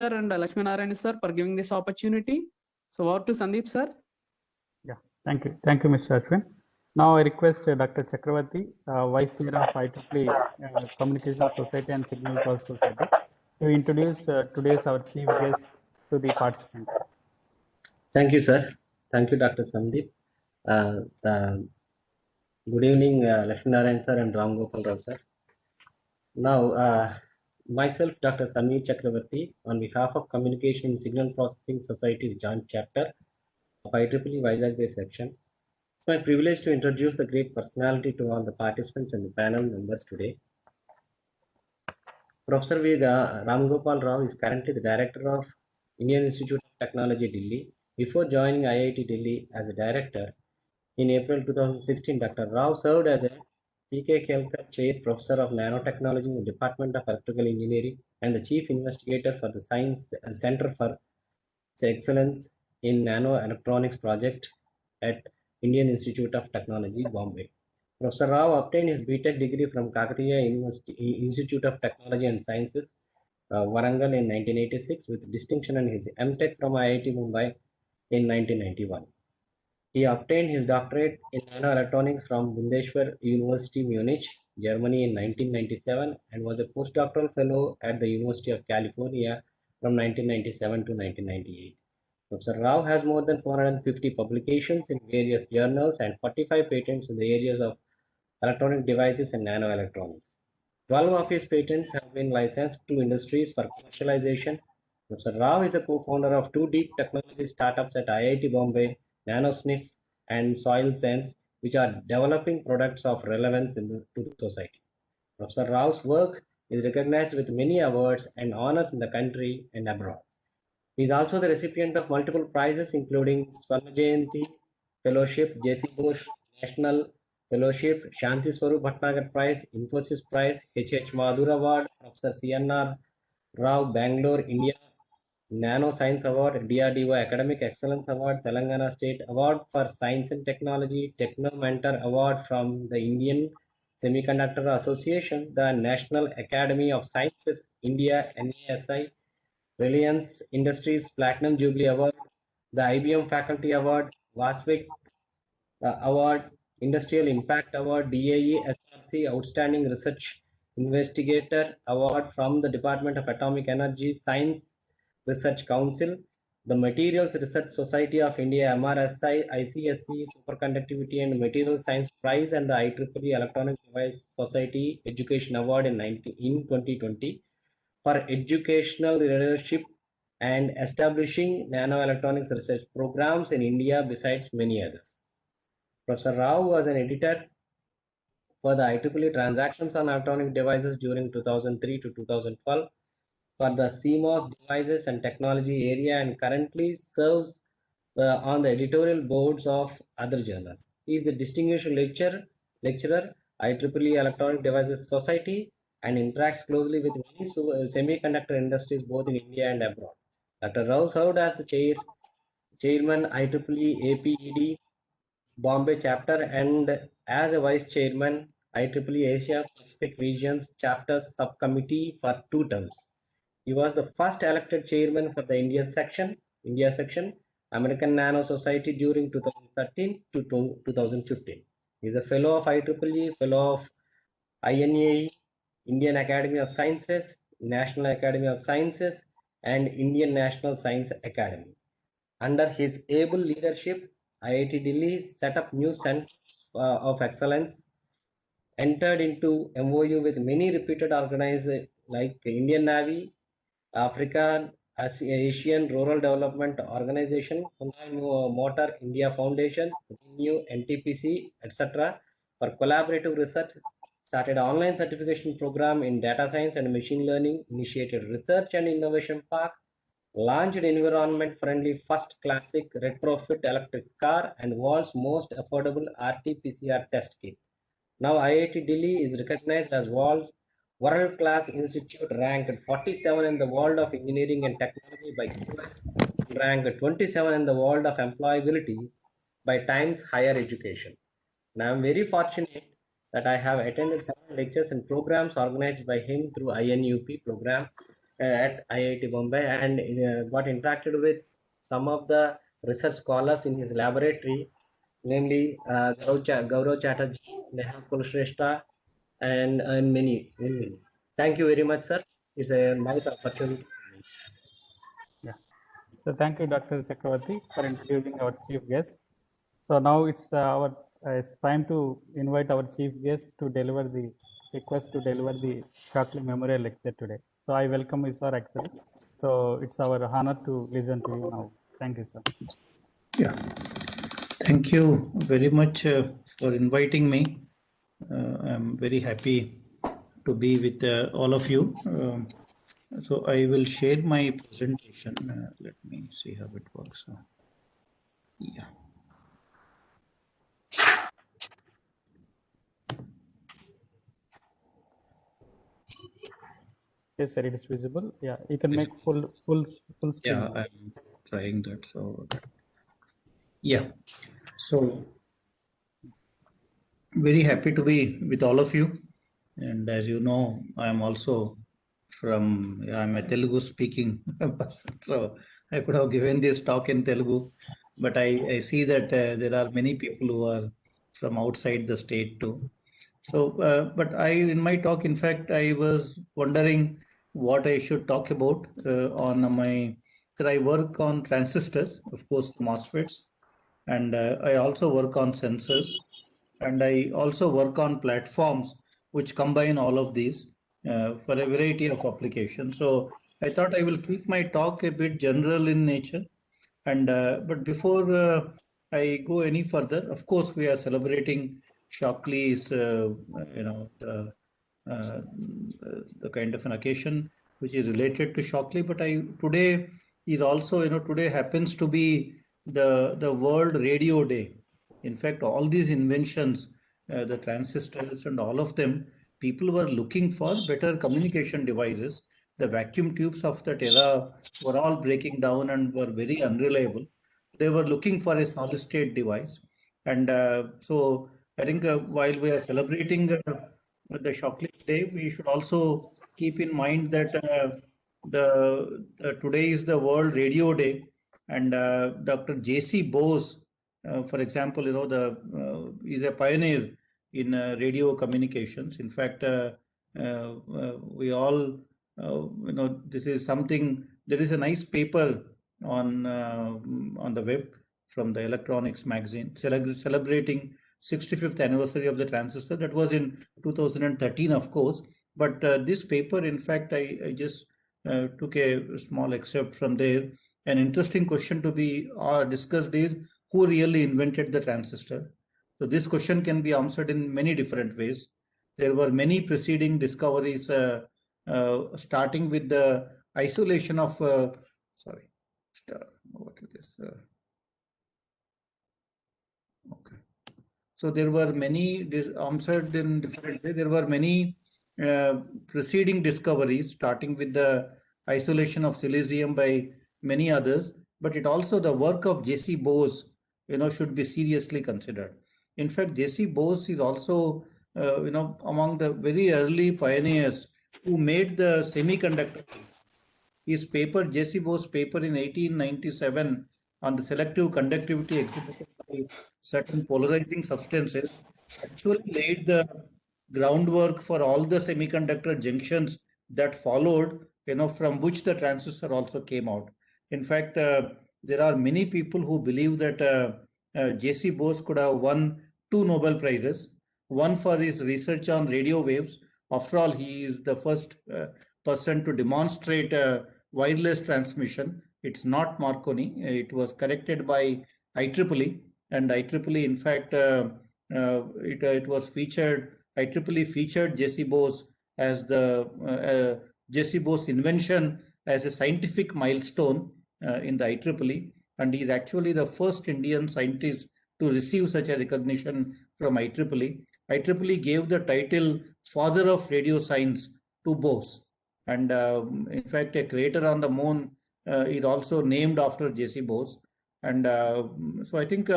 Sir and Lakshmi Narayan sir for giving this opportunity. So over to Sandeep sir. Yeah, thank you, Mr. Ashwin. Now I request Dr. Chakravarti, Vice Chair of IEEE Communication Society and Signal Process Society, to introduce today's our chief guest to the participants. Thank you, sir. Thank you, Dr. Sandeep. Good evening, Lakshmi Narayan sir and Ram Gopal Rao sir. Now, myself, Dr. Sameer Chakravarti, on behalf of Communication and Signal Processing Society's joint chapter of IEEE Vizag section, it's my privilege to introduce the great personality to all the participants and the panel members today. Professor V. Ram Gopal Rao is currently the Director of Indian Institute of Technology, Delhi. Before joining IIT Delhi as a director, in April 2016, Dr. Rao served as a P.K. Kelkar Chair Professor of Nanotechnology in the Department of Electrical Engineering and the Chief Investigator for the Science Center for Excellence in Nanoelectronics Project at Indian Institute of Technology, Bombay. Professor Rao obtained his B.Tech degree from Kakatiya University Institute of Technology and Sciences, Warangal in 1986, with distinction, and his M.Tech from IIT Mumbai in 1991. He obtained his doctorate in nanoelectronics from Bundeshwar University, Munich, Germany in 1997, and was a postdoctoral fellow at the University of California from 1997 to 1998. Professor Rao has more than 450 publications in various journals and 45 patents in the areas of electronic devices and nanoelectronics. 12 of his patents have been licensed to industries for commercialization. Professor Rao is a co-founder of two deep technology startups at IIT Bombay, NanoSniff and Soil Sense, which are developing products of relevance to the society. Professor Rao's work is recognized with many awards and honors in the country and abroad. He is also the recipient of multiple prizes, including Swarna Jayanti Fellowship, J.C. Bose National Fellowship, Shanti Swarup Bhatnagar Prize, Infosys Prize, H.H. Madhur Award, Professor C.N.R. Rao, Bangalore, India, Nano Science Award, DRDO Academic Excellence Award, Telangana State Award for Science and Technology, Techno Mentor Award from the Indian Semiconductor Association, the National Academy of Sciences, India, NASI, Reliance Industries Platinum Jubilee Award, the IBM Faculty Award, Vasvik Award, Industrial Impact Award, DAE SRC Outstanding Research Investigator Award from the Department of Atomic Energy Science Research Council, the Materials Research Society of India, MRSI, ICSC Superconductivity and Material Science Prize, and the IEEE Electronic Device Society Education Award in 2020 for educational leadership and establishing nanoelectronics research programs in India, besides many others. Professor Rao was an editor for the IEEE Transactions on Electronic Devices during 2003 to 2012 for the CMOS devices and technology area, and currently serves on the editorial boards of other journals. He is a distinguished lecturer, IEEE Electronic Devices Society, and interacts closely with many semiconductor industries both in India and abroad. Dr. Rao served as the chairman IEEE APED Bombay chapter and as a vice chairman IEEE Asia Pacific Regions chapter subcommittee for 2 terms. He was the first elected chairman for the India section, American Nano Society during 2013 to 2015. He is a fellow of IEEE, fellow of INAE, Indian Academy of Sciences, National Academy of Sciences, and Indian National Science Academy. Under his able leadership, IIT Delhi set up new centers of excellence, entered into MOU with many reputed organizations like Indian Navy, African Asian Rural Development Organization, Hyundai Motor India Foundation, ReNew, NTPC, etc. for collaborative research, started online certification program in data science and machine learning, initiated research and innovation park, launched environment-friendly first classic retrofit electric car, and world's most affordable RT-PCR test kit. Now IIT Delhi is recognized as world-class institute, ranked 47 in the world of engineering and technology by QS, ranked 27 in the world of employability by Times Higher Education. Now I'm very fortunate that I have attended several lectures and programs organized by him through INUP program. at IIT Bombay and got interacted with some of the research scholars in his laboratory, namely Gaurav Chatterjee, Neha Kulshrestha, and many, many. Thank you very much, sir. It's a nice opportunity. Yeah. So thank you, Dr. Chakravarti, for introducing our chief guest. So now it's time to invite our chief guest to deliver the request to deliver the Shockley Memorial Lecture today. So I welcome you, sir, actually. So it's our honor to listen to you now. Thank you, sir. Yeah, thank you very much for inviting me. I'm very happy to be with all of you. So I will share my presentation. Let me see how it works. Yeah. Yes, sir, it is visible. Yeah, you can make full screen. Yeah, I'm trying that. So yeah, so very happy to be with all of you. And as you know, I'm also I'm a Telugu speaking person. So I could have given this talk in Telugu, but I see that there are many people who are from outside the state too. So, but in my talk, in fact, I was wondering what I should talk about on my, because I work on transistors, of course, the MOSFETs, and I also work on sensors, and I also work on platforms which combine all of these for a variety of applications. So I thought I will keep my talk a bit general in nature. And but before I go any further, of course, we are celebrating Shockley's, uh, the kind of an occasion which is related to Shockley. But today is also, today happens to be the World Radio Day. In fact, all these inventions, the transistors and all of them, people were looking for better communication devices. The vacuum tubes of that era were all breaking down and were very unreliable. They were looking for a solid state device. And so I think while we are celebrating the Shockley Day, we should also keep in mind that today is the World Radio Day, and Dr. J.C. Bose, for example, is a pioneer in radio communications. In fact, we all, this is something. There is a nice paper on the web from the Electronics magazine celebrating 65th anniversary of the transistor. That was in 2013, of course. But this paper, in fact, I just took a small excerpt from there. An interesting question to be discussed is who really invented the transistor? So this question can be answered in many different ways. There were many preceding discoveries, starting with the isolation of, what is this? Okay. So there were many answered in different ways. There were many preceding discoveries, starting with the isolation of silicium by many others. But it also the work of J.C. Bose, should be seriously considered. In fact, J.C. Bose is also, among the very early pioneers who made the semiconductor. His paper, J.C. Bose paper in 1897 on the selective conductivity exhibited by certain polarizing substances actually laid the groundwork for all the semiconductor junctions that followed, from which the transistor also came out. In fact, there are many people who believe that J.C. Bose could have won 2 Nobel Prizes, one for his research on radio waves. After all, he is the first person to demonstrate wireless transmission. It's not Marconi. It was corrected by IEEE, and IEEE, in fact, it was featured. IEEE featured J.C. Bose as the J.C. Bose invention as a scientific milestone in the IEEE, and he is actually the first Indian scientist to receive such a recognition from IEEE. IEEE gave the title Father of Radio Science to Bose. And in fact, a crater on the moon is also named after J.C. Bose. And so I think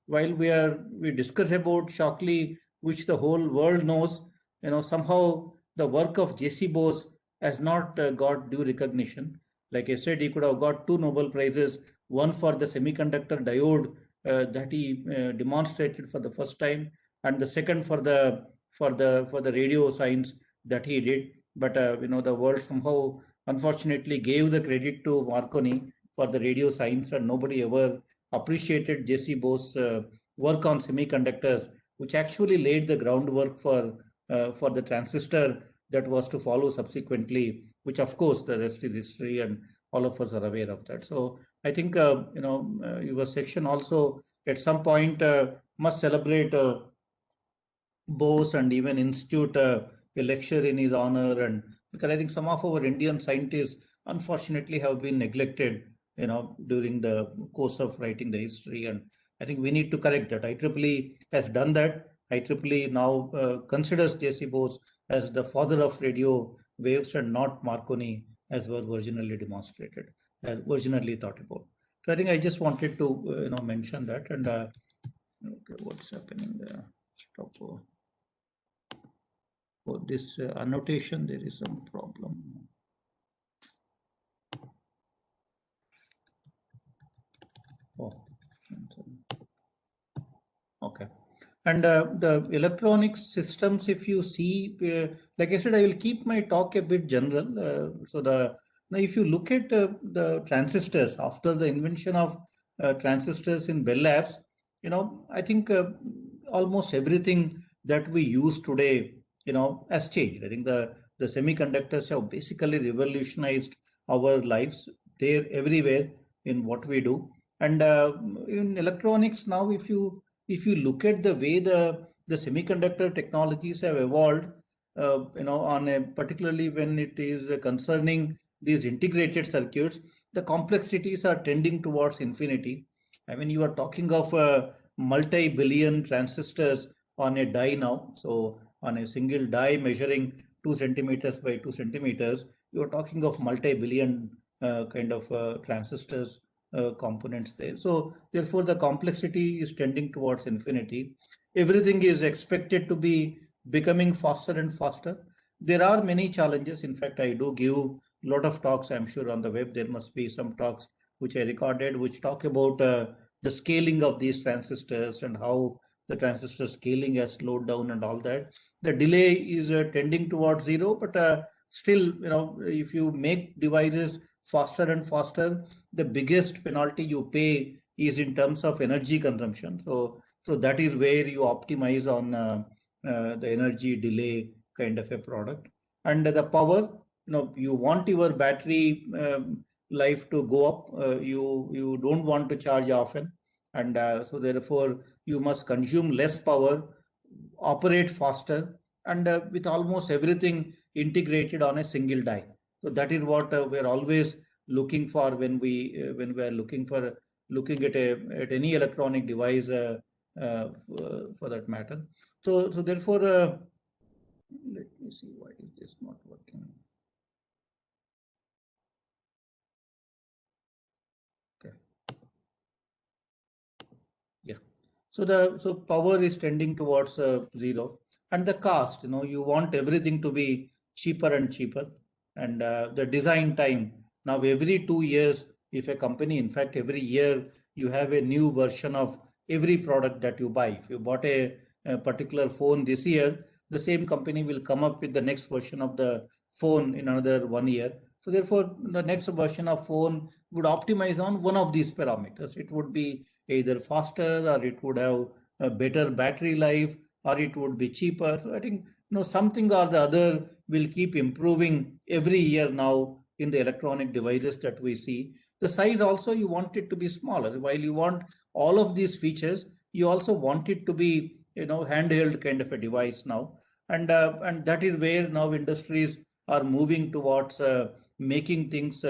while we discuss about Shockley, which the whole world knows, somehow the work of J.C. Bose has not got due recognition. Like I said, he could have got 2 Nobel Prizes, one for the semiconductor diode that he demonstrated for the first time, and the second for the radio science that he did. But the world somehow unfortunately gave the credit to Marconi for the radio science, and nobody ever appreciated J.C. Bose's work on semiconductors, which actually laid the groundwork for the transistor that was to follow subsequently, which of course the rest is history and all of us are aware of that. So I think your section also at some point must celebrate Bose and even institute a lecture in his honor, and because I think some of our Indian scientists unfortunately have been neglected during the course of writing the history, and I think we need to correct that. IEEE has done that. IEEE now considers J.C. Bose as the father of radio waves and not Marconi as was originally demonstrated, as originally thought about. So I think I just wanted to mention that. And okay, what's happening there? Stop. For this annotation, there is some problem. Oh, okay. And the electronic systems, if you see, like I said, I will keep my talk a bit general. Now if you look at the transistors, after the invention of transistors in Bell Labs, I think almost everything that we use today, has changed. I think the semiconductors have basically revolutionized our lives. They're everywhere in what we do. And in electronics now, if you look at the way the semiconductor technologies have evolved, particularly when it is concerning these integrated circuits, the complexities are tending towards infinity. I mean, you are talking of multi-billion transistors on a die now. So on a single die measuring 2 centimeters by 2 centimeters, you are talking of multi-billion kind of transistors components there. So therefore the complexity is tending towards infinity. Everything is expected to be becoming faster and faster. There are many challenges. In fact, I do give a lot of talks, I'm sure on the web there must be some talks which I recorded, which talk about the scaling of these transistors and how the transistor scaling has slowed down and all that. The delay is tending towards zero, but still, if you make devices faster and faster, the biggest penalty you pay is in terms of energy consumption. So that is where you optimize on the energy delay kind of a product. And the power, you want your battery life to go up. You don't want to charge often, and so therefore you must consume less power, operate faster, and with almost everything integrated on a single die. So that is what we're always looking for when we are looking at any electronic device for that matter. So therefore, let me see, why is this not working? Okay. Yeah. So power is tending towards zero, and the cost. You want everything to be cheaper and cheaper, and the design time. Now every 2 years, if a company, in fact, every year you have a new version of every product that you buy. If you bought a particular phone this year, the same company will come up with the next version of the phone in another 1 year. So therefore, the next version of phone would optimize on one of these parameters. It would be either faster, or it would have a better battery life, or it would be cheaper. So I think something or the other will keep improving every year now in the electronic devices that we see. The size also, you want it to be smaller. While you want all of these features, you also want it to be handheld kind of a device now, and that is where now industries are moving towards making things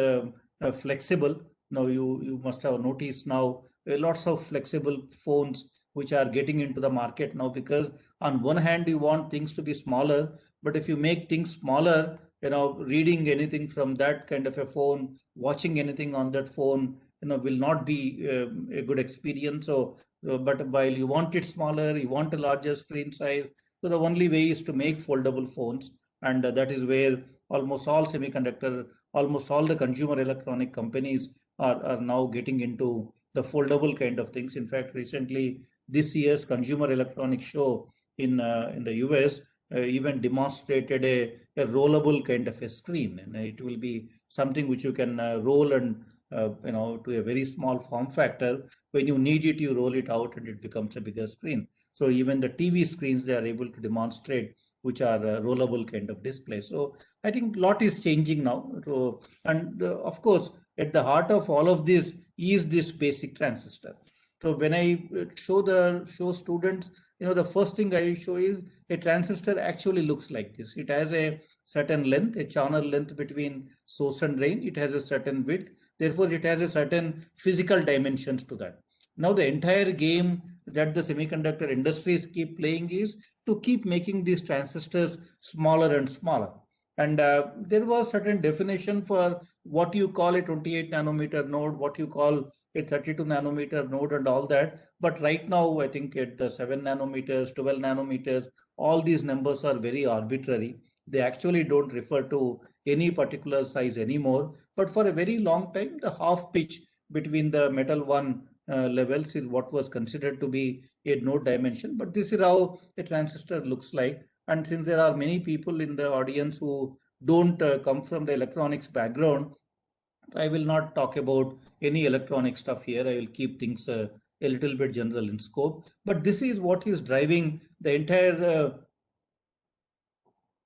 flexible. Now you must have noticed now lots of flexible phones which are getting into the market now, because on one hand you want things to be smaller, but if you make things smaller, reading anything from that kind of a phone, watching anything on that phone, will not be a good experience. So but while you want it smaller, you want a larger screen size, so the only way is to make foldable phones, and that is where almost all almost all the consumer electronic companies are now getting into the foldable kind of things. In fact, recently this year's Consumer Electronics Show in the US even demonstrated a rollable kind of a screen, and it will be something which you can roll and to a very small form factor. When you need it, you roll it out and it becomes a bigger screen. So even the TV screens they are able to demonstrate, which are rollable kind of display. So I think a lot is changing now. So, and of course, at the heart of all of this is this basic transistor. So when I show students, the first thing I show is a transistor actually looks like this. It has a certain length, a channel length between source and drain. It has a certain width. Therefore, it has a certain physical dimensions to that. Now, the entire game that the semiconductor industries keep playing is to keep making these transistors smaller and smaller. And there was certain definition for what you call a 28 nanometer node, what you call a 32 nanometer node and all that. But right now, I think at the 7 nanometers, 12 nanometers, all these numbers are very arbitrary. They actually don't refer to any particular size anymore. But for a very long time, the half pitch between the metal one levels is what was considered to be a node dimension. But this is how a transistor looks like. And since there are many people in the audience who don't come from the electronics background, I will not talk about any electronic stuff here. I will keep things a little bit general in scope. But this is what is driving the entire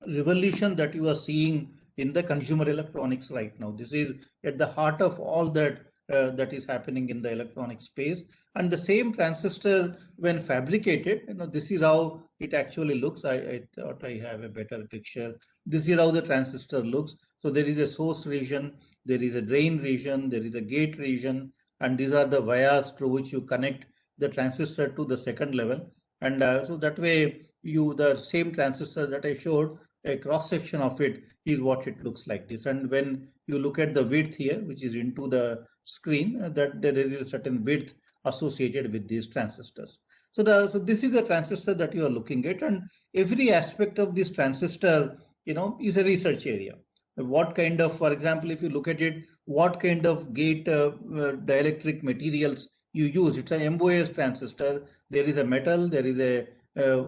revolution that you are seeing in the consumer electronics right now. This is at the heart of all that that is happening in the electronic space. And the same transistor, when fabricated, this is how it actually looks. I thought I have a better picture. This is how the transistor looks. So there is a source region, there is a drain region, there is a gate region, and these are the vias through which you connect the transistor to the second level. And so that way, the same transistor that I showed, a cross section of it is what it looks like this. And when you look at the width here, which is into the screen, that there is a certain width associated with these transistors. So this is the transistor that you are looking at, and every aspect of this transistor, is a research area. What kind of, for example, if you look at it, what kind of gate dielectric materials you use? It's a MOS transistor. There is a metal, there is a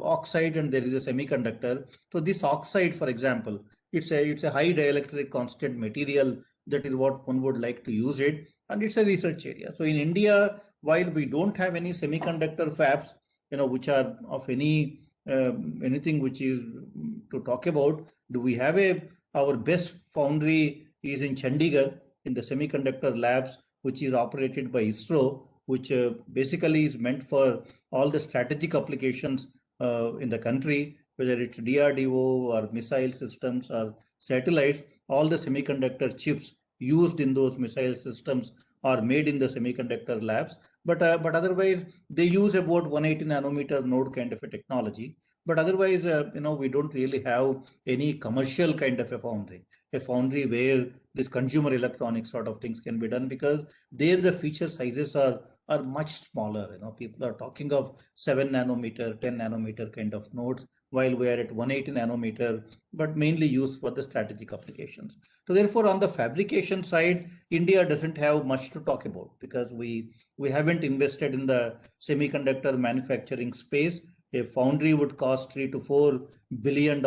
oxide, and there is a semiconductor. So this oxide, for example, it's a high dielectric constant material. That is what one would like to use it, and it's a research area. So in India, while we don't have any semiconductor fabs, which are of anything which is to talk about, do we have our best foundry is in Chandigarh in the semiconductor labs, which is operated by ISRO, which basically is meant for all the strategic applications in the country, whether it's DRDO or missile systems or satellites. All the semiconductor chips used in those missile systems are made in the semiconductor labs. But otherwise, they use about 180 nanometer node kind of a technology. But otherwise, we don't really have any commercial kind of a foundry where this consumer electronics sort of things can be done, because there the feature sizes are much smaller. People are talking of 7 nanometer, 10 nanometer kind of nodes, while we are at 180 nanometer, but mainly used for the strategic applications. So therefore, on the fabrication side, India doesn't have much to talk about, because we haven't invested in the semiconductor manufacturing space. A foundry would cost $3 to $4 billion,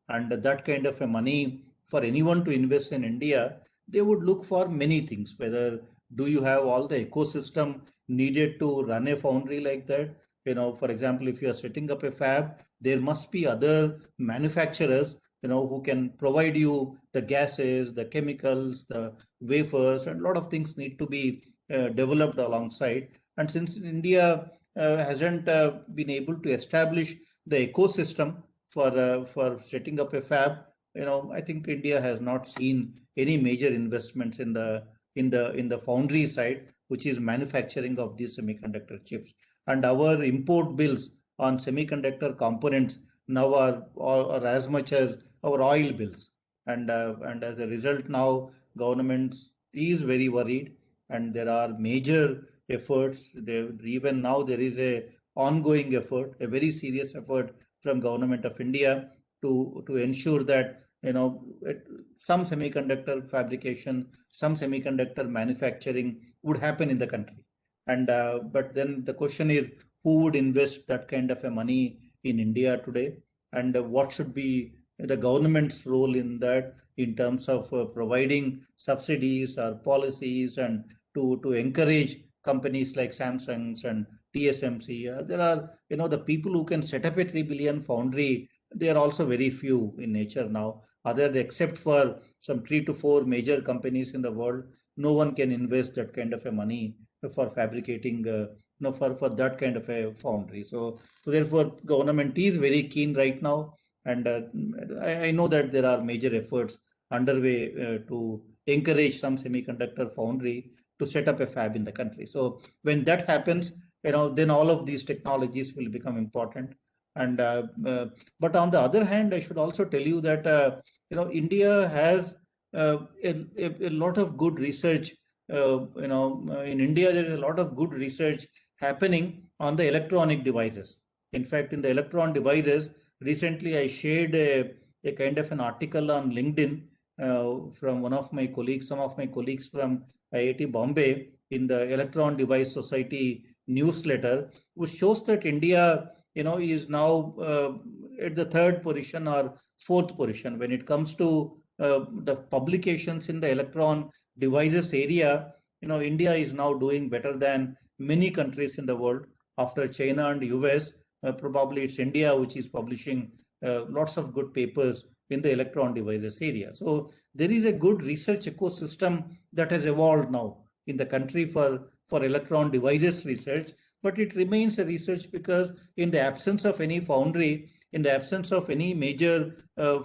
and that kind of a money for anyone to invest in India, they would look for many things. Whether do you have all the ecosystem needed to run a foundry like that? For example, if you are setting up a fab, there must be other manufacturers, who can provide you the gases, the chemicals, the wafers, and a lot of things need to be developed alongside. And since India hasn't been able to establish the ecosystem for setting up a fab, I think India has not seen any major investments in the foundry side, which is manufacturing of these semiconductor chips. And our import bills on semiconductor components now are as much as our oil bills. And as a result, now government is very worried, and there are major efforts. Even now there is a ongoing effort, a very serious effort from Government of India to ensure that some semiconductor fabrication, some semiconductor manufacturing would happen in the country. And but then the question is, who would invest that kind of a money in India today, and what should be the government's role in that, in terms of providing subsidies or policies, and to encourage companies like Samsung's and TSMC. There are, the people who can set up a 3 billion foundry, they are also very few in nature now. Except for some 3 to 4 major companies in the world, no one can invest that kind of a money for fabricating, for that kind of a foundry. So therefore, government is very keen right now, and I know that there are major efforts underway to encourage some semiconductor foundry to set up a fab in the country. So when that happens, then all of these technologies will become important. And but on the other hand, I should also tell you that India has a lot of good research. In India, there is a lot of good research happening on the electronic devices. In fact, in the electron devices, recently I shared a kind of an article on LinkedIn from one of my colleagues, some of my colleagues from IIT Bombay, in the Electron Device Society newsletter, which shows that India, is now at the 3rd position or 4th position when it comes to the publications in the electron devices area. India is now doing better than many countries in the world. After China and US, probably it's India which is publishing lots of good papers in the electron devices area. So there is a good research ecosystem that has evolved now in the country for electron devices research, but it remains a research because in the absence of any foundry, in the absence of any major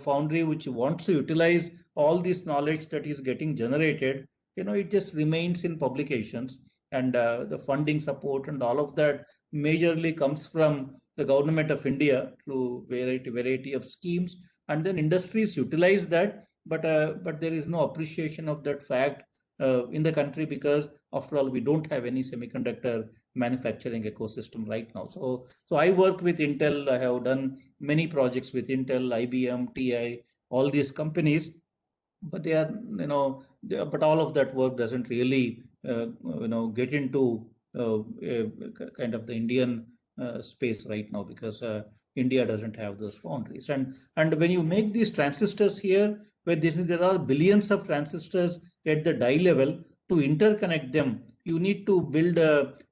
foundry which wants to utilize all this knowledge that is getting generated, it just remains in publications. And the funding support and all of that majorly comes from the government of India through variety of schemes, and then industries utilize that, but there is no appreciation of that fact in the country, because after all, we don't have any semiconductor manufacturing ecosystem right now. So I work with Intel. I have done many projects with Intel, IBM, TI, all these companies, but they are, but all of that work doesn't really, get into kind of the Indian space right now, because India doesn't have those foundries. And when you make these transistors here, where there are billions of transistors at the die level, to interconnect them, you need to build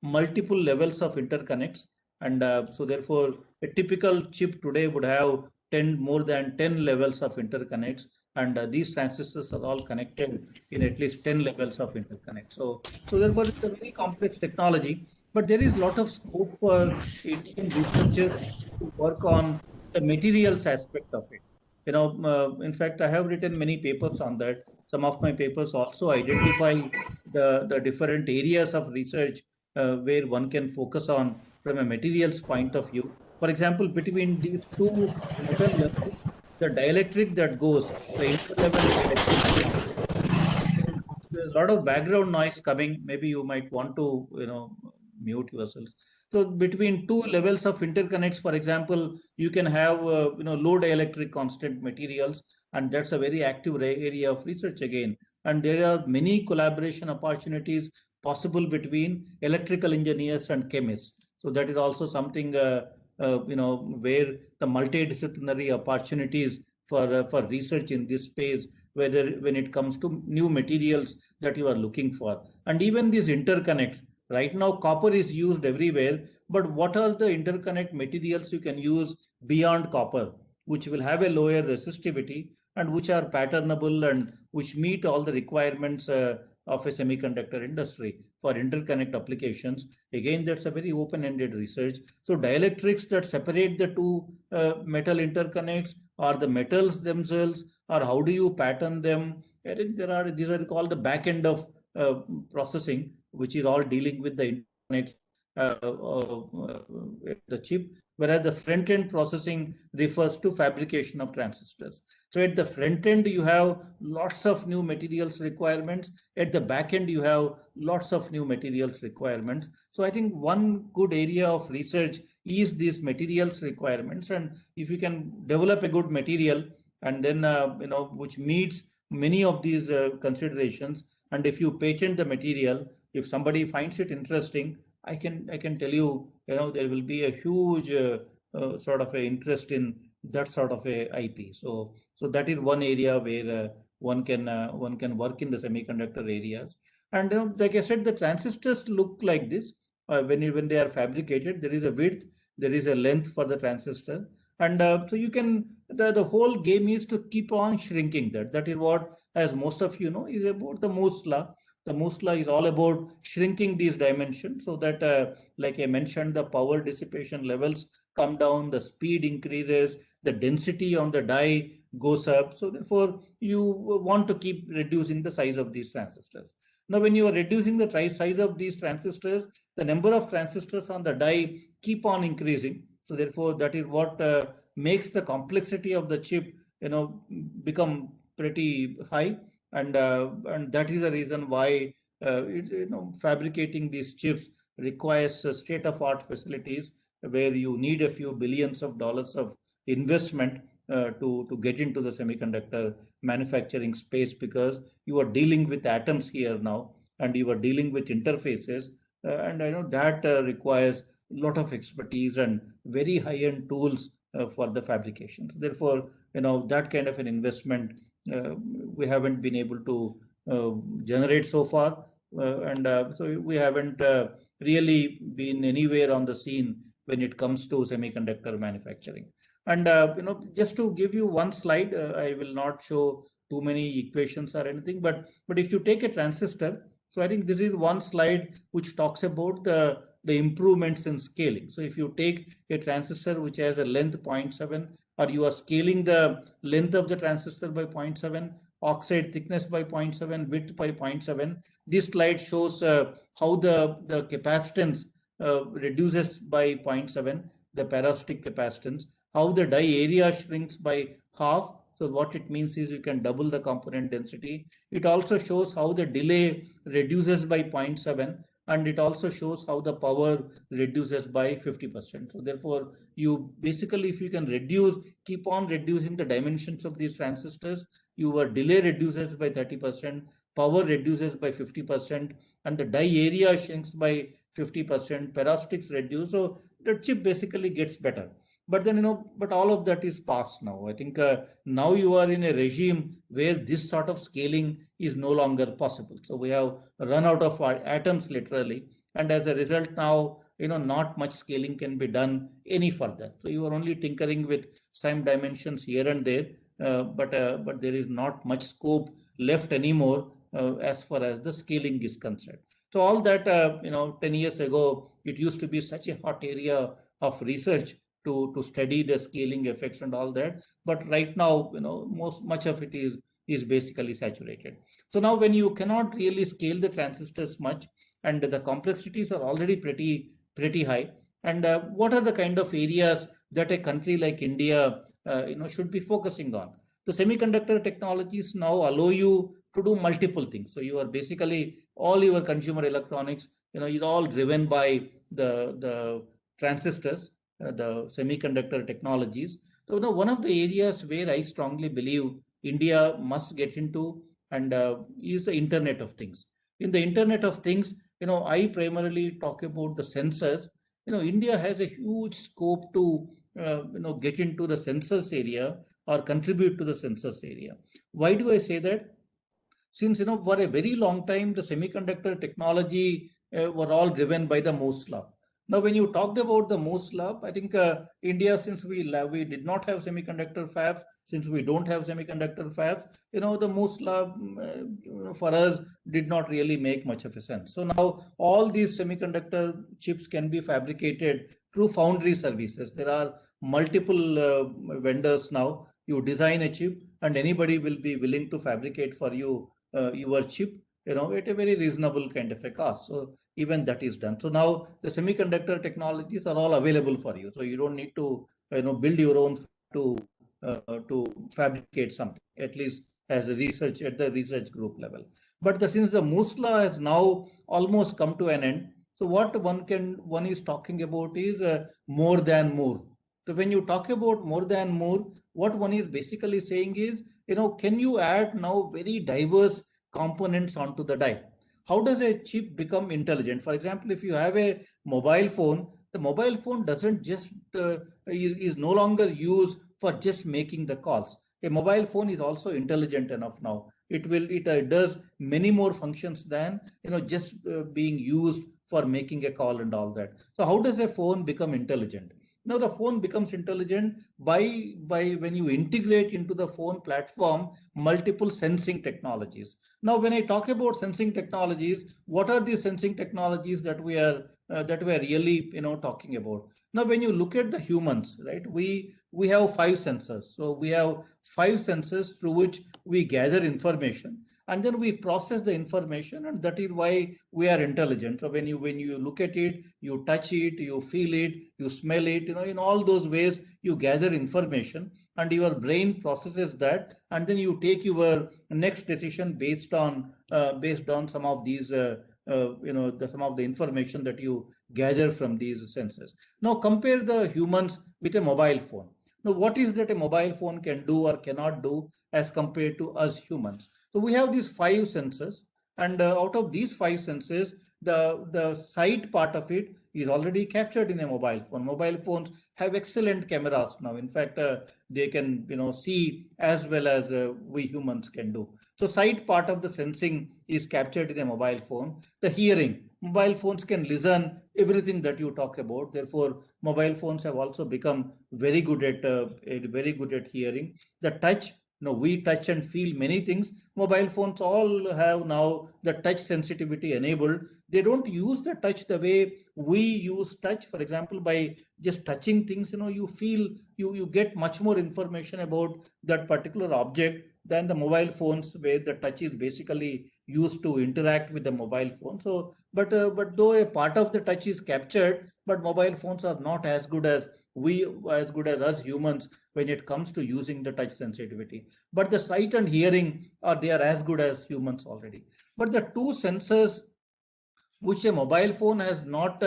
multiple levels of interconnects. And so therefore, a typical chip today would have more than 10 levels of interconnects. And these transistors are all connected in at least 10 levels of interconnect. So therefore, it's a very complex technology, but there is a lot of scope for Indian researchers to work on the materials aspect of it. In fact, I have written many papers on that. Some of my papers also identify the different areas of research where one can focus on from a materials point of view. For example, between these two metal levels, the dielectric that goes, the interlevel dielectric, there's a lot of background noise coming. Maybe you might want to, mute yourselves. So between two levels of interconnects, for example, you can have, low dielectric constant materials, and that's a very active area of research again. And there are many collaboration opportunities possible between electrical engineers and chemists. So that is also something, where the multidisciplinary opportunities for research in this space, when it comes to new materials that you are looking for. And even these interconnects, right now copper is used everywhere, but what are the interconnect materials you can use beyond copper, which will have a lower resistivity and which are patternable and which meet all the requirements of a semiconductor industry for interconnect applications? Again, that's a very open-ended research. So dielectrics that separate the two metal interconnects, or the metals themselves, or how do you pattern them? I think these are called the back end of processing, which is all dealing with the interconnect, the chip, whereas the front end processing refers to fabrication of transistors. So at the front end, you have lots of new materials requirements. At the back end, you have lots of new materials requirements. So I think one good area of research is these materials requirements. And if you can develop a good material, and then which meets many of these considerations. And if you patent the material, if somebody finds it interesting, I can tell you, there will be a huge sort of a interest in that sort of a IP. So that is one area where one can work in the semiconductor areas. And like I said, the transistors look like this. When they are fabricated, there is a width, there is a length for the transistor, and so you can, the whole game is to keep on shrinking that. That is what, as most of you know, is about the Moore's law. The Moore's law is all about shrinking these dimensions so that, like I mentioned, the power dissipation levels come down, the speed increases, the density on the die goes up. So therefore, you want to keep reducing the size of these transistors. Now, when you are reducing the size of these transistors, the number of transistors on the die keep on increasing. So therefore, that is what makes the complexity of the chip, become pretty high, and that is the reason why fabricating these chips requires state-of-art facilities where you need a few billions of dollars of investment to get into the semiconductor manufacturing space, because you are dealing with atoms here now, and you are dealing with interfaces, and I know that requires a lot of expertise and very high-end tools for the fabrication. So therefore, that kind of an investment we haven't been able to generate so far, and so we haven't really been anywhere on the scene when it comes to semiconductor manufacturing. And just to give you one slide, I will not show too many equations or anything, but if you take a transistor, so I think this is one slide which talks about the improvements in scaling. So if you take a transistor which has a length 0.7, or you are scaling the length of the transistor by 0.7, oxide thickness by 0.7, width by 0.7, this slide shows how the capacitance reduces by 0.7, the parasitic capacitance, how the die area shrinks by half. So what it means is you can double the component density. It also shows how the delay reduces by 0.7, and it also shows how the power reduces by 50%. So therefore, you basically, if you can keep on reducing the dimensions of these transistors, your delay reduces by 30%, power reduces by 50%, and the die area shrinks by 50%, parasitics reduce. So the chip basically gets better. But then, but all of that is past now. I think now you are in a regime where this sort of scaling is no longer possible. So we have run out of our atoms literally. And as a result now, not much scaling can be done any further. So you are only tinkering with some dimensions here and there, but there is not much scope left anymore as far as the scaling is concerned. So all that, 10 years ago, it used to be such a hot area of research to study the scaling effects and all that. But right now, much of it is basically saturated. So now when you cannot really scale the transistors much, and the complexities are already pretty high, and what are the kind of areas that a country like India should be focusing on? The semiconductor technologies now allow you to do multiple things. So you are basically, all your consumer electronics, is all driven by the transistors, the semiconductor technologies. So now one of the areas where I strongly believe India must get into and is the Internet of Things. In the Internet of Things, I primarily talk about the sensors. India has a huge scope to get into the sensors area or contribute to the sensors area. Why do I say that? Since for a very long time the semiconductor technology were all driven by the Moore's law. Now, when you talked about the Moore's law, I think India, since we did not have semiconductor fabs, since we don't have semiconductor fabs, the Moore's law for us did not really make much of a sense. So now all these semiconductor chips can be fabricated through foundry services. There are multiple vendors now. You design a chip and anybody will be willing to fabricate for you your chip, at a very reasonable kind of a cost. So even that is done. So now the semiconductor technologies are all available for you. So you don't need to, build your own to fabricate something, at least as a research at the research group level. But since the Moore's law has now almost come to an end, so what one is talking about is more than Moore. So when you talk about more than Moore, what one is basically saying is, can you add now very diverse components onto the die? How does a chip become intelligent? For example, if you have a mobile phone, the mobile phone doesn't just is no longer used for just making the calls. A mobile phone is also intelligent enough now. It does many more functions than just being used for making a call and all that. So how does a phone become intelligent? Now the phone becomes intelligent by when you integrate into the phone platform multiple sensing technologies. Now, when I talk about sensing technologies, what are the sensing technologies that we are really talking about? Now, when you look at the humans, right, we have 5 sensors. So we have 5 sensors through which we gather information, and then we process the information, and that is why we are intelligent. So when you look at it, you touch it, you feel it, you smell it, in all those ways you gather information, and your brain processes that, and then you take your next decision based on some of these some of the information that you gather from these senses. Now compare the humans with a mobile phone. Now, what is that a mobile phone can do or cannot do as compared to us humans? So we have these 5 senses, and out of these 5 senses, the sight part of it is already captured in a mobile phone. Mobile phones have excellent cameras now. In fact, they can see as well as we humans can do. So sight part of the sensing is captured in a mobile phone. The hearing, mobile phones can listen everything that you talk about. Therefore, mobile phones have also become very good at hearing. The touch, we touch and feel many things. Mobile phones all have now the touch sensitivity enabled. They don't use the touch the way we use touch. For example, by just touching things, you feel, you get much more information about that particular object than the mobile phones, where the touch is basically used to interact with the mobile phone. So, but though a part of the touch is captured, but mobile phones are not as good as us humans when it comes to using the touch sensitivity. But the sight and hearing they are as good as humans already. But the 2 sensors which a mobile phone has not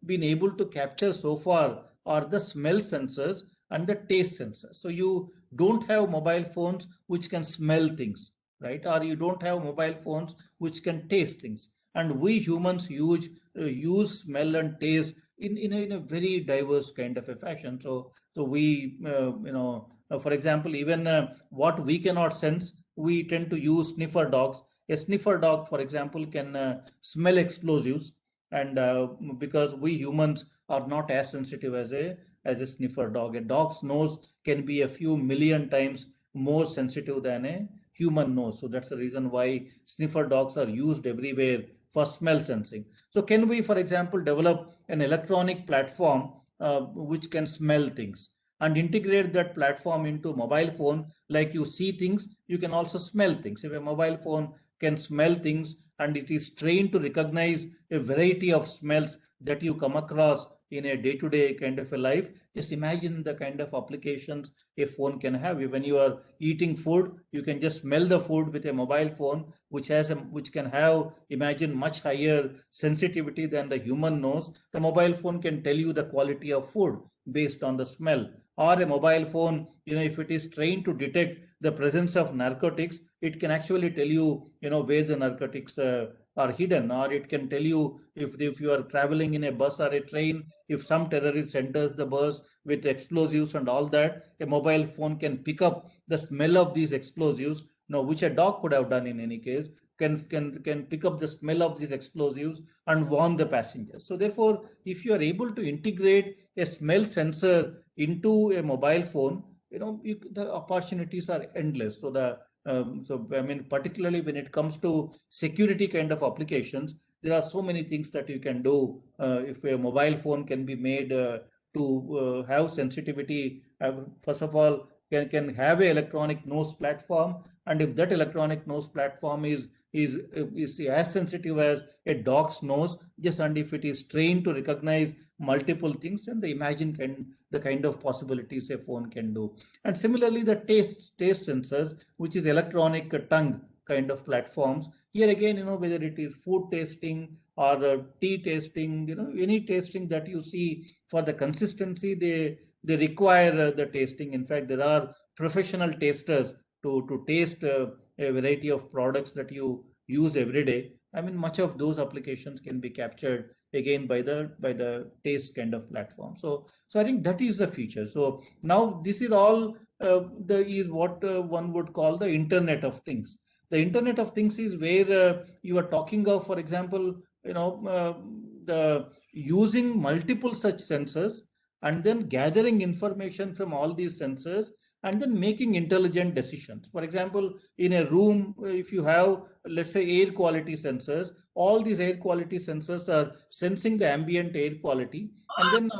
been able to capture so far are the smell sensors and the taste sensors. So you don't have mobile phones which can smell things, right? Or you don't have mobile phones which can taste things. And we humans use smell and taste in a very diverse kind of a fashion. So we for example, even what we cannot sense, we tend to use sniffer dogs. A sniffer dog, for example, can smell explosives, and because we humans are not as sensitive as a sniffer dog. A dog's nose can be a few million times more sensitive than a human nose. So that's the reason why sniffer dogs are used everywhere for smell sensing. So can we, for example, develop an electronic platform which can smell things, and integrate that platform into mobile phone? Like you see things, you can also smell things. If a mobile phone can smell things and it is trained to recognize a variety of smells that you come across in a day-to-day kind of a life, just imagine the kind of applications a phone can have. When you are eating food, you can just smell the food with a mobile phone, which can have, imagine, much higher sensitivity than the human nose. The mobile phone can tell you the quality of food based on the smell. Or a mobile phone, if it is trained to detect the presence of narcotics, it can actually tell you, where the narcotics are hidden. Or it can tell you if you are traveling in a bus or a train, if some terrorist enters the bus with explosives and all that, a mobile phone can pick up the smell of these explosives, which a dog could have done in any case, can pick up the smell of these explosives and warn the passengers. So therefore, if you are able to integrate a smell sensor into a mobile phone, the opportunities are endless. So particularly when it comes to security kind of applications, there are so many things that you can do. If a mobile phone can be made to have sensitivity, first of all, can have a electronic nose platform, and if that electronic nose platform is as sensitive as a dog's nose, and if it is trained to recognize multiple things, and imagine the kind of possibilities a phone can do. And similarly, the taste sensors, which is electronic tongue kind of platforms. Here again, whether it is food tasting or tea tasting, any tasting that you see, for the consistency, they require the tasting. In fact, there are professional tasters to taste a variety of products that you use every day. I mean, much of those applications can be captured again by the taste kind of platform. So I think that is the future. So now this is all is what one would call the Internet of Things. The Internet of Things is where you are talking of, for example, the using multiple such sensors and then gathering information from all these sensors and then making intelligent decisions. For example, in a room, if you have, let's say, air quality sensors, all these air quality sensors are sensing the ambient air quality, and then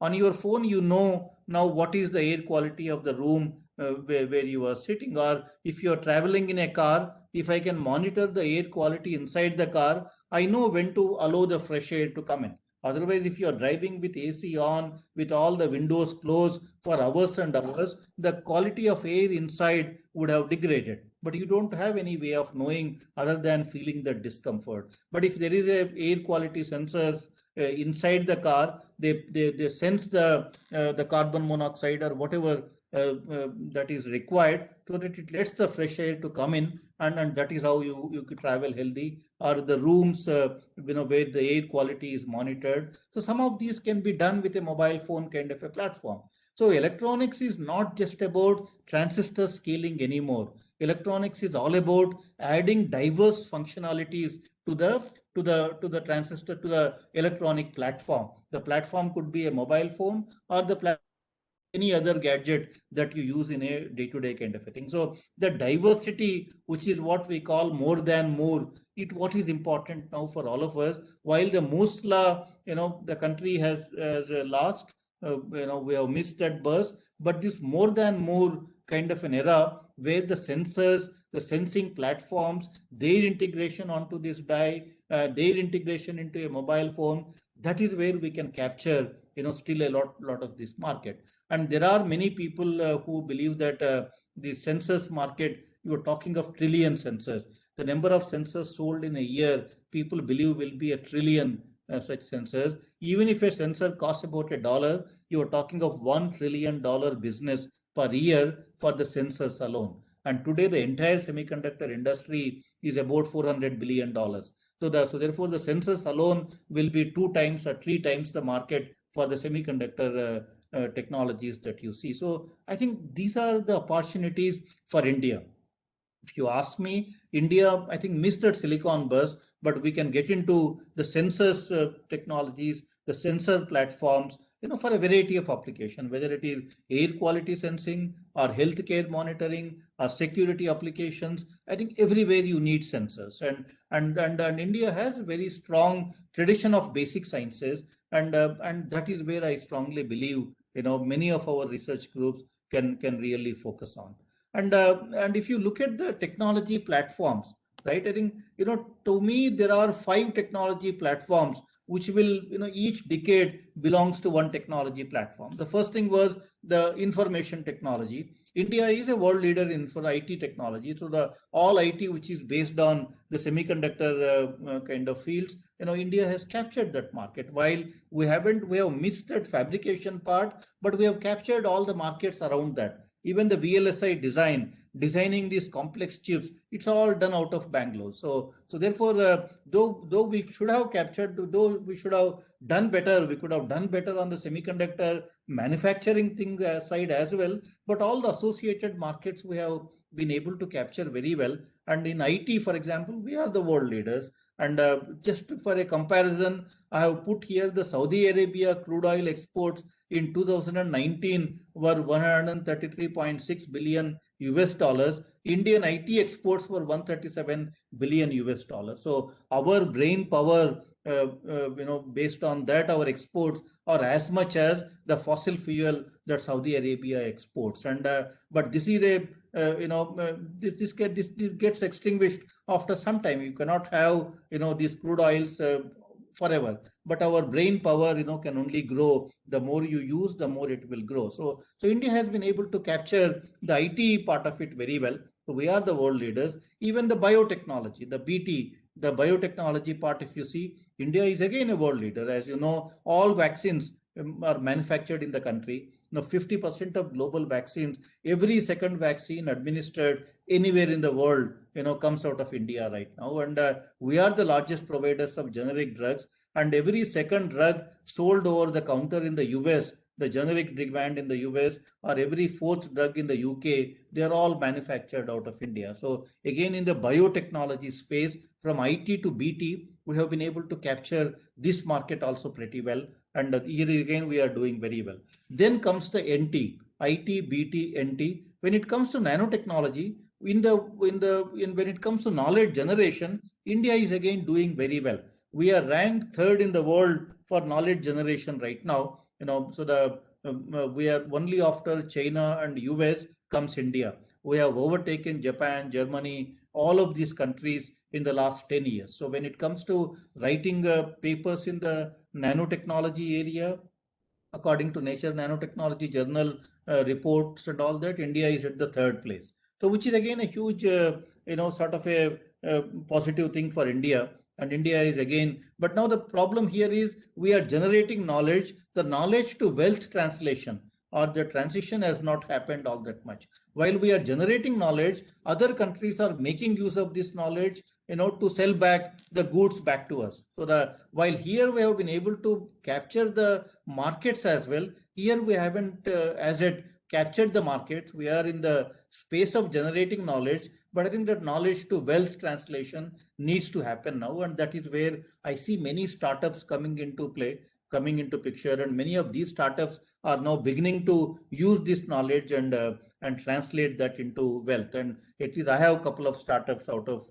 on your phone, you know now what is the air quality of the room where you are sitting. Or if you are traveling in a car, if I can monitor the air quality inside the car, I know when to allow the fresh air to come in. Otherwise, if you are driving with AC on, with all the windows closed for hours and hours, the quality of air inside would have degraded. But you don't have any way of knowing other than feeling the discomfort. But if there is a air quality sensors inside the car, they sense the carbon monoxide or whatever that is required, so that it lets the fresh air to come in, and that is how you could travel healthy. Or the rooms where the air quality is monitored. So some of these can be done with a mobile phone kind of a platform. So electronics is not just about transistor scaling anymore. Electronics is all about adding diverse functionalities to the transistor, to the electronic platform. The platform could be a mobile phone or the any other gadget that you use in a day-to-day kind of a thing. So the diversity, which is what we call more than more, what is important now for all of us. While the Moore's law, the country has lost, we have missed that bus, but this more than more kind of an era where the sensors, the sensing platforms, their integration onto this die, their integration into a mobile phone, that is where we can capture still a lot of this market. And there are many people who believe that the sensors market, you are talking of trillion sensors. The number of sensors sold in a year, people believe will be 1 trillion such sensors. Even if a sensor costs about $1, you are talking of $1 trillion business per year for the sensors alone. And today the entire semiconductor industry is about $400 billion. So therefore the sensors alone will be 2 times or 3 times the market for the semiconductor technologies that you see. So I think these are the opportunities for India. If you ask me, India, I think, missed that silicon bus, but we can get into the sensors technologies, the sensor platforms, for a variety of applications, whether it is air quality sensing or healthcare monitoring or security applications. I think everywhere you need sensors, and India has a very strong tradition of basic sciences, and that is where I strongly believe many of our research groups can really focus on. And if you look at the technology platforms, right, I think to me there are 5 technology platforms which will each decade belongs to one technology platform. The first thing was the information technology. India is a world leader for IT technology. So the all IT which is based on the semiconductor kind of fields, India has captured that market. While we have missed that fabrication part, but we have captured all the markets around that. Even the VLSI designing these complex chips, it's all done out of Bangalore. So therefore, though we should have captured, though we should have done better, we could have done better on the semiconductor manufacturing thing side as well. But all the associated markets we have been able to capture very well. And in IT, for example, we are the world leaders. And just for a comparison, I have put here the Saudi Arabia crude oil exports in 2019 were 133.6 billion US dollars. Indian IT exports were 137 billion US dollars. So our brain power, based on that, our exports are as much as the fossil fuel that Saudi Arabia exports. And but this is a this gets extinguished after some time. You cannot have these crude oils forever, but our brain power can only grow. The more you use, the more it will grow. So India has been able to capture the IT part of it very well. So we are the world leaders. Even the biotechnology, the BT, the biotechnology part, if you see, India is again a world leader. As you know, all vaccines are manufactured in the country. 50% of global vaccines, every second vaccine administered anywhere in the world, comes out of India right now. And we are the largest providers of generic drugs. And every second drug sold over the counter in the US, the generic demand in the US, or every fourth drug in the UK, they are all manufactured out of India. So again, in the biotechnology space, from IT to BT, we have been able to capture this market also pretty well. And here again, we are doing very well. Then comes the NT, IT, BT, NT. When it comes to nanotechnology, when it comes to knowledge generation, India is again doing very well. We are ranked third in the world for knowledge generation right now. So we are only after China and US comes India. We have overtaken Japan, Germany, all of these countries in the last 10 years. So when it comes to writing papers in the nanotechnology area, according to Nature Nanotechnology Journal reports and all that, India is at the third place. So which is again a huge, sort of a positive thing for India. And India is again, but now the problem here is we are generating knowledge, the knowledge to wealth translation or the transition has not happened all that much. While we are generating knowledge, other countries are making use of this knowledge, to sell back the goods back to us. So while here we have been able to capture the markets as well, here we haven't as yet captured the markets. We are in the space of generating knowledge, but I think that knowledge to wealth translation needs to happen now. And that is where I see many startups coming into play, coming into picture, and many of these startups are now beginning to use this knowledge and translate that into wealth. And at least I have a couple of startups out of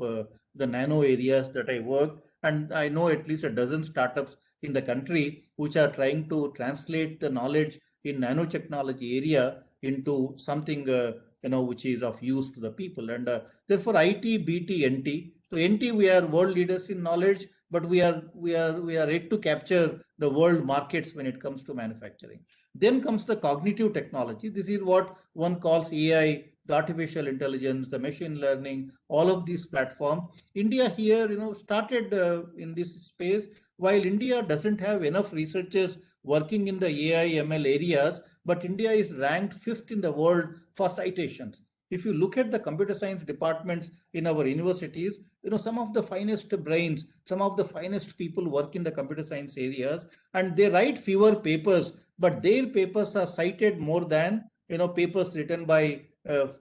the nano areas that I work, and I know at least a dozen startups in the country which are trying to translate the knowledge in nanotechnology area into something which is of use to the people. And therefore IT, BT, NT. So NT, we are world leaders in knowledge, but we are yet to capture the world markets when it comes to manufacturing. Then comes the cognitive technology. This is what one calls AI, the artificial intelligence, the machine learning, all of these platforms. India here, started in this space. While India doesn't have enough researchers working in the AI, ML areas, but India is ranked 5th in the world for citations. If you look at the computer science departments in our universities, some of the finest brains, some of the finest people work in the computer science areas, and they write fewer papers, but their papers are cited more than, papers written by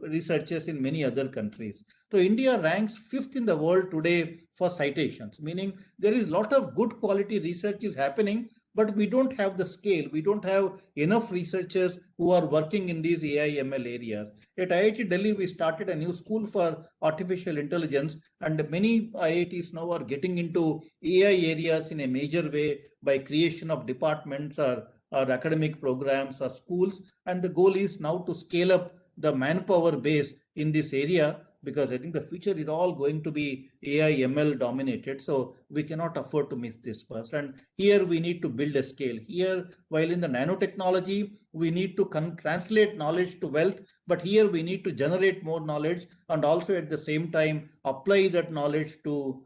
researchers in many other countries. So India ranks 5th in the world today for citations, meaning there is a lot of good quality research is happening, but we don't have the scale. We don't have enough researchers who are working in these AI, ML areas. At IIT Delhi, we started a new school for artificial intelligence, and many IITs now are getting into AI areas in a major way by creation of departments or academic programs or schools. And the goal is now to scale up the manpower base in this area, because I think the future is all going to be AI, ML dominated. So we cannot afford to miss this first. And here we need to build a scale. Here, while in the nanotechnology, we need to translate knowledge to wealth, but here we need to generate more knowledge and also at the same time apply that knowledge to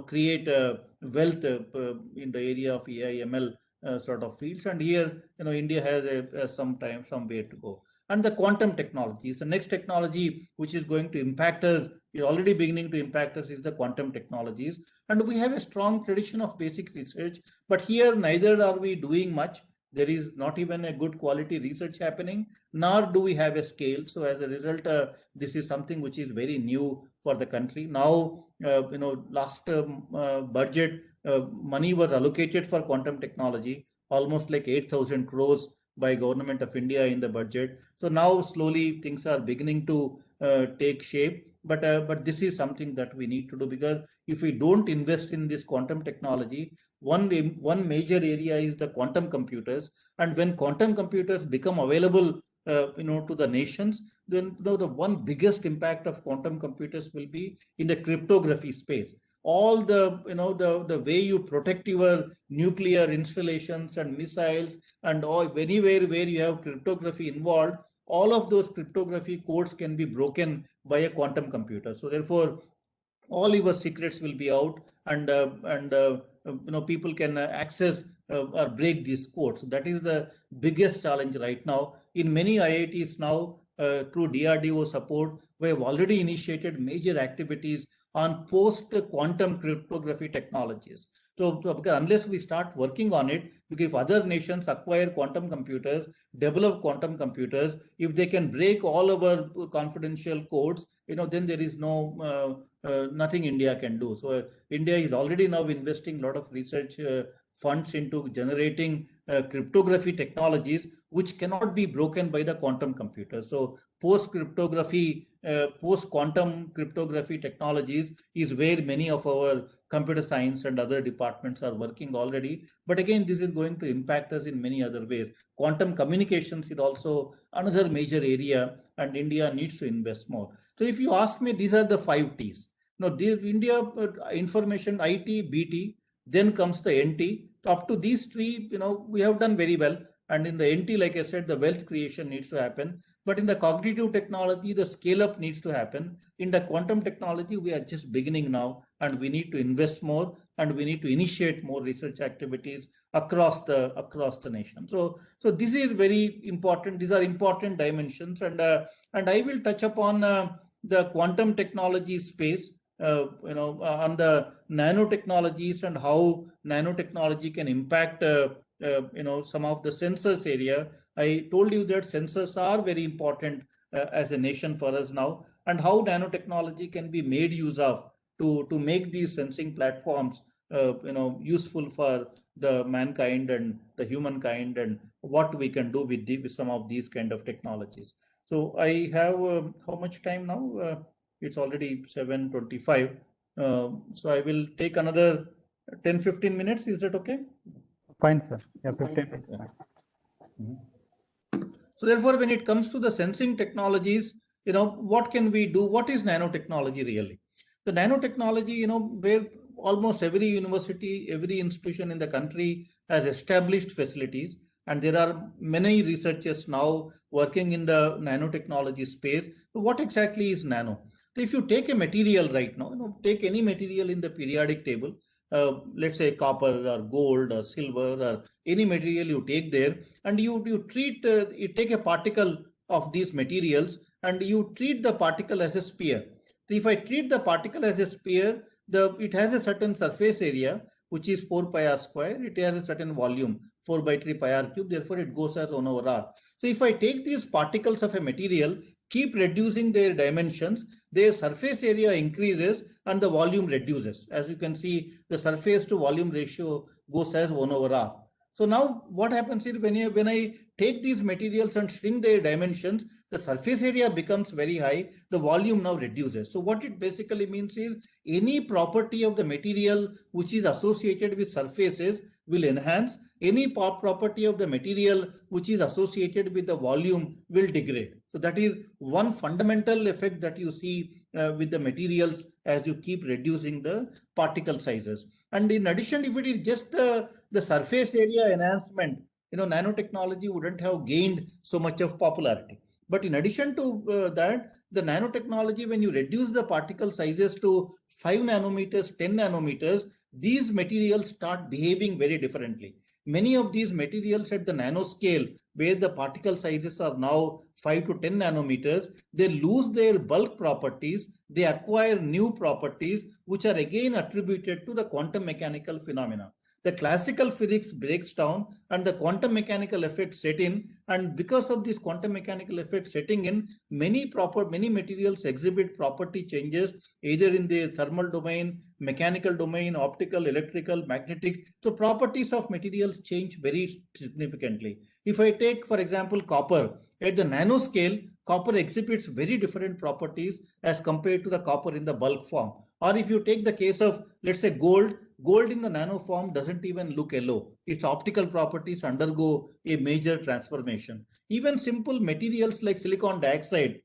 create wealth in the area of AI, ML sort of fields. And here, India has some way to go. And the quantum technology is the next technology which is going to impact us, is already beginning to impact us, is the quantum technologies. And we have a strong tradition of basic research, but here neither are we doing much. There is not even a good quality research happening, nor do we have a scale. So as a result, this is something which is very new for the country. Now, last budget, money was allocated for quantum technology, almost like 8,000 crores by Government of India in the budget. So now slowly things are beginning to take shape. But this is something that we need to do, because if we don't invest in this quantum technology, one major area is the quantum computers. And when quantum computers become available to the nations, then the one biggest impact of quantum computers will be in the cryptography space. All the way you protect your nuclear installations and missiles and anywhere where you have cryptography involved, all of those cryptography codes can be broken by a quantum computer. So therefore, all your secrets will be out, and people can access or break these codes. So that is the biggest challenge right now. In many IITs now, through DRDO support, we have already initiated major activities on post-quantum cryptography technologies. So because unless we start working on it, because if other nations acquire quantum computers, develop quantum computers, if they can break all our confidential codes, then there is nothing India can do. So India is already now investing a lot of research funds into generating cryptography technologies which cannot be broken by the quantum computer. So post-quantum cryptography technologies is where many of our computer science and other departments are working already. But again, this is going to impact us in many other ways. Quantum communications is also another major area, and India needs to invest more. So if you ask me, these are the 5 T's. Now, India information, IT, BT, then comes the NT. Up to these 3, we have done very well. And in the NT, like I said, the wealth creation needs to happen. But in the cognitive technology, the scale up needs to happen. In the quantum technology, we are just beginning now, and we need to invest more, and we need to initiate more research activities across the nation. So this is very important. These are important dimensions, and I will touch upon the quantum technology space. On the nanotechnologies and how nanotechnology can impact some of the sensors area. I told you that sensors are very important as a nation for us now, and how nanotechnology can be made use of to make these sensing platforms useful for the mankind and the humankind, and what we can do with some of these kind of technologies. So I have how much time now? It's already 7:25. So I will take another 10-15 minutes. Is that okay? Fine, sir. Yeah, 15 minutes. So therefore, when it comes to the sensing technologies, what can we do? What is nanotechnology really? The nanotechnology, where almost every university, every institution in the country has established facilities, and there are many researchers now working in the nanotechnology space. So what exactly is nano? So if you take a material right now, take any material in the periodic table, let's say copper or gold or silver or any material you take there, and you take a particle of these materials and you treat the particle as a sphere. So if I treat the particle as a sphere, it has a certain surface area, which is 4 pi r square. It has a certain volume, 4 by 3 pi r cube. Therefore, it goes as 1 over r. So if I take these particles of a material, keep reducing their dimensions, their surface area increases and the volume reduces. As you can see, the surface to volume ratio goes as 1 over r. So now what happens is when I take these materials and shrink their dimensions, the surface area becomes very high, the volume now reduces. So what it basically means is any property of the material which is associated with surfaces will enhance, any property of the material which is associated with the volume will degrade. So that is one fundamental effect that you see with the materials as you keep reducing the particle sizes. And in addition, if it is just the surface area enhancement, nanotechnology wouldn't have gained so much of popularity. But in addition to that, the nanotechnology, when you reduce the particle sizes to 5 nanometers, 10 nanometers, these materials start behaving very differently. Many of these materials at the nanoscale, where the particle sizes are now 5 to 10 nanometers, they lose their bulk properties, they acquire new properties, which are again attributed to the quantum mechanical phenomena. The classical physics breaks down and the quantum mechanical effects set in, and because of this quantum mechanical effect setting in, many materials exhibit property changes either in the thermal domain, mechanical domain, optical, electrical, magnetic. So properties of materials change very significantly. If I take, for example, copper, at the nanoscale, copper exhibits very different properties as compared to the copper in the bulk form. Or if you take the case of, let's say, gold in the nano form doesn't even look yellow. Its optical properties undergo a major transformation. Even simple materials like silicon dioxide,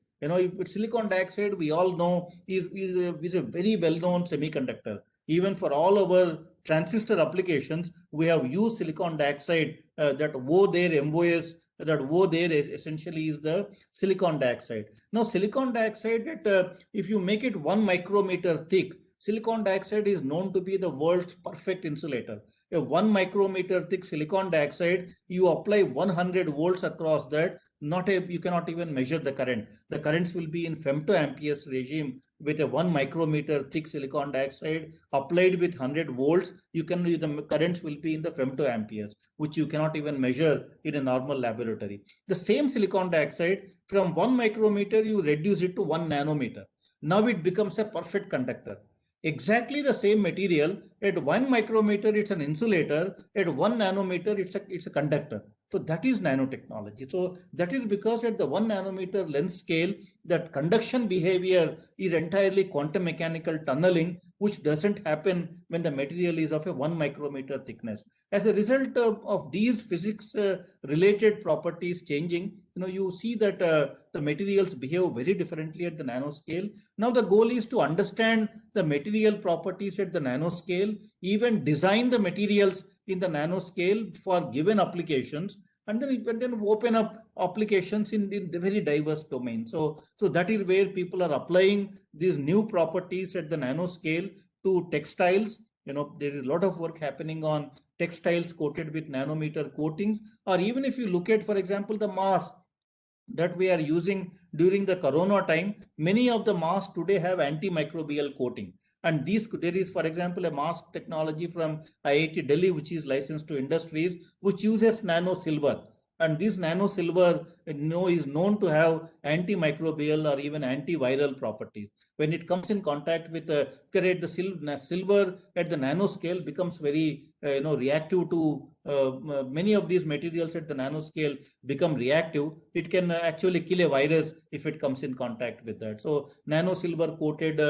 silicon dioxide, we all know, is a very well-known semiconductor. Even for all our transistor applications, we have used silicon dioxide. That O there, MOS, that O there essentially is the silicon dioxide. Now, silicon dioxide, if you make it 1 micrometer thick, silicon dioxide is known to be the world's perfect insulator. A 1 micrometer thick silicon dioxide, you apply 100 volts across that, you cannot even measure the current. The currents will be in femtoamperes regime with a 1 micrometer thick silicon dioxide applied with 100 volts. The currents will be in the femtoamperes, which you cannot even measure in a normal laboratory. The same silicon dioxide, from 1 micrometer, you reduce it to 1 nanometer. Now it becomes a perfect conductor. Exactly the same material, at 1 micrometer it's an insulator, at 1 nanometer it's a conductor. So that is nanotechnology. So that is because at the 1 nanometer length scale, that conduction behavior is entirely quantum mechanical tunneling, which doesn't happen when the material is of a 1 micrometer thickness. As a result of these physics related properties changing, you see that the materials behave very differently at the nanoscale. Now the goal is to understand the material properties at the nanoscale, even design the materials in the nanoscale for given applications, and then open up applications in very diverse domains. So that is where people are applying these new properties at the nanoscale to textiles. There is a lot of work happening on textiles coated with nanometer coatings, or even if you look at, for example, the masks that we are using during the corona time, many of the masks today have antimicrobial coating. And there is, for example, a mask technology from IIT Delhi, which is licensed to industries, which uses nano silver. And this nano silver is known to have antimicrobial or even antiviral properties. When it comes in contact with the silver at the nanoscale becomes very reactive to many of these materials at the nanoscale become reactive. It can actually kill a virus if it comes in contact with that. So nano silver coated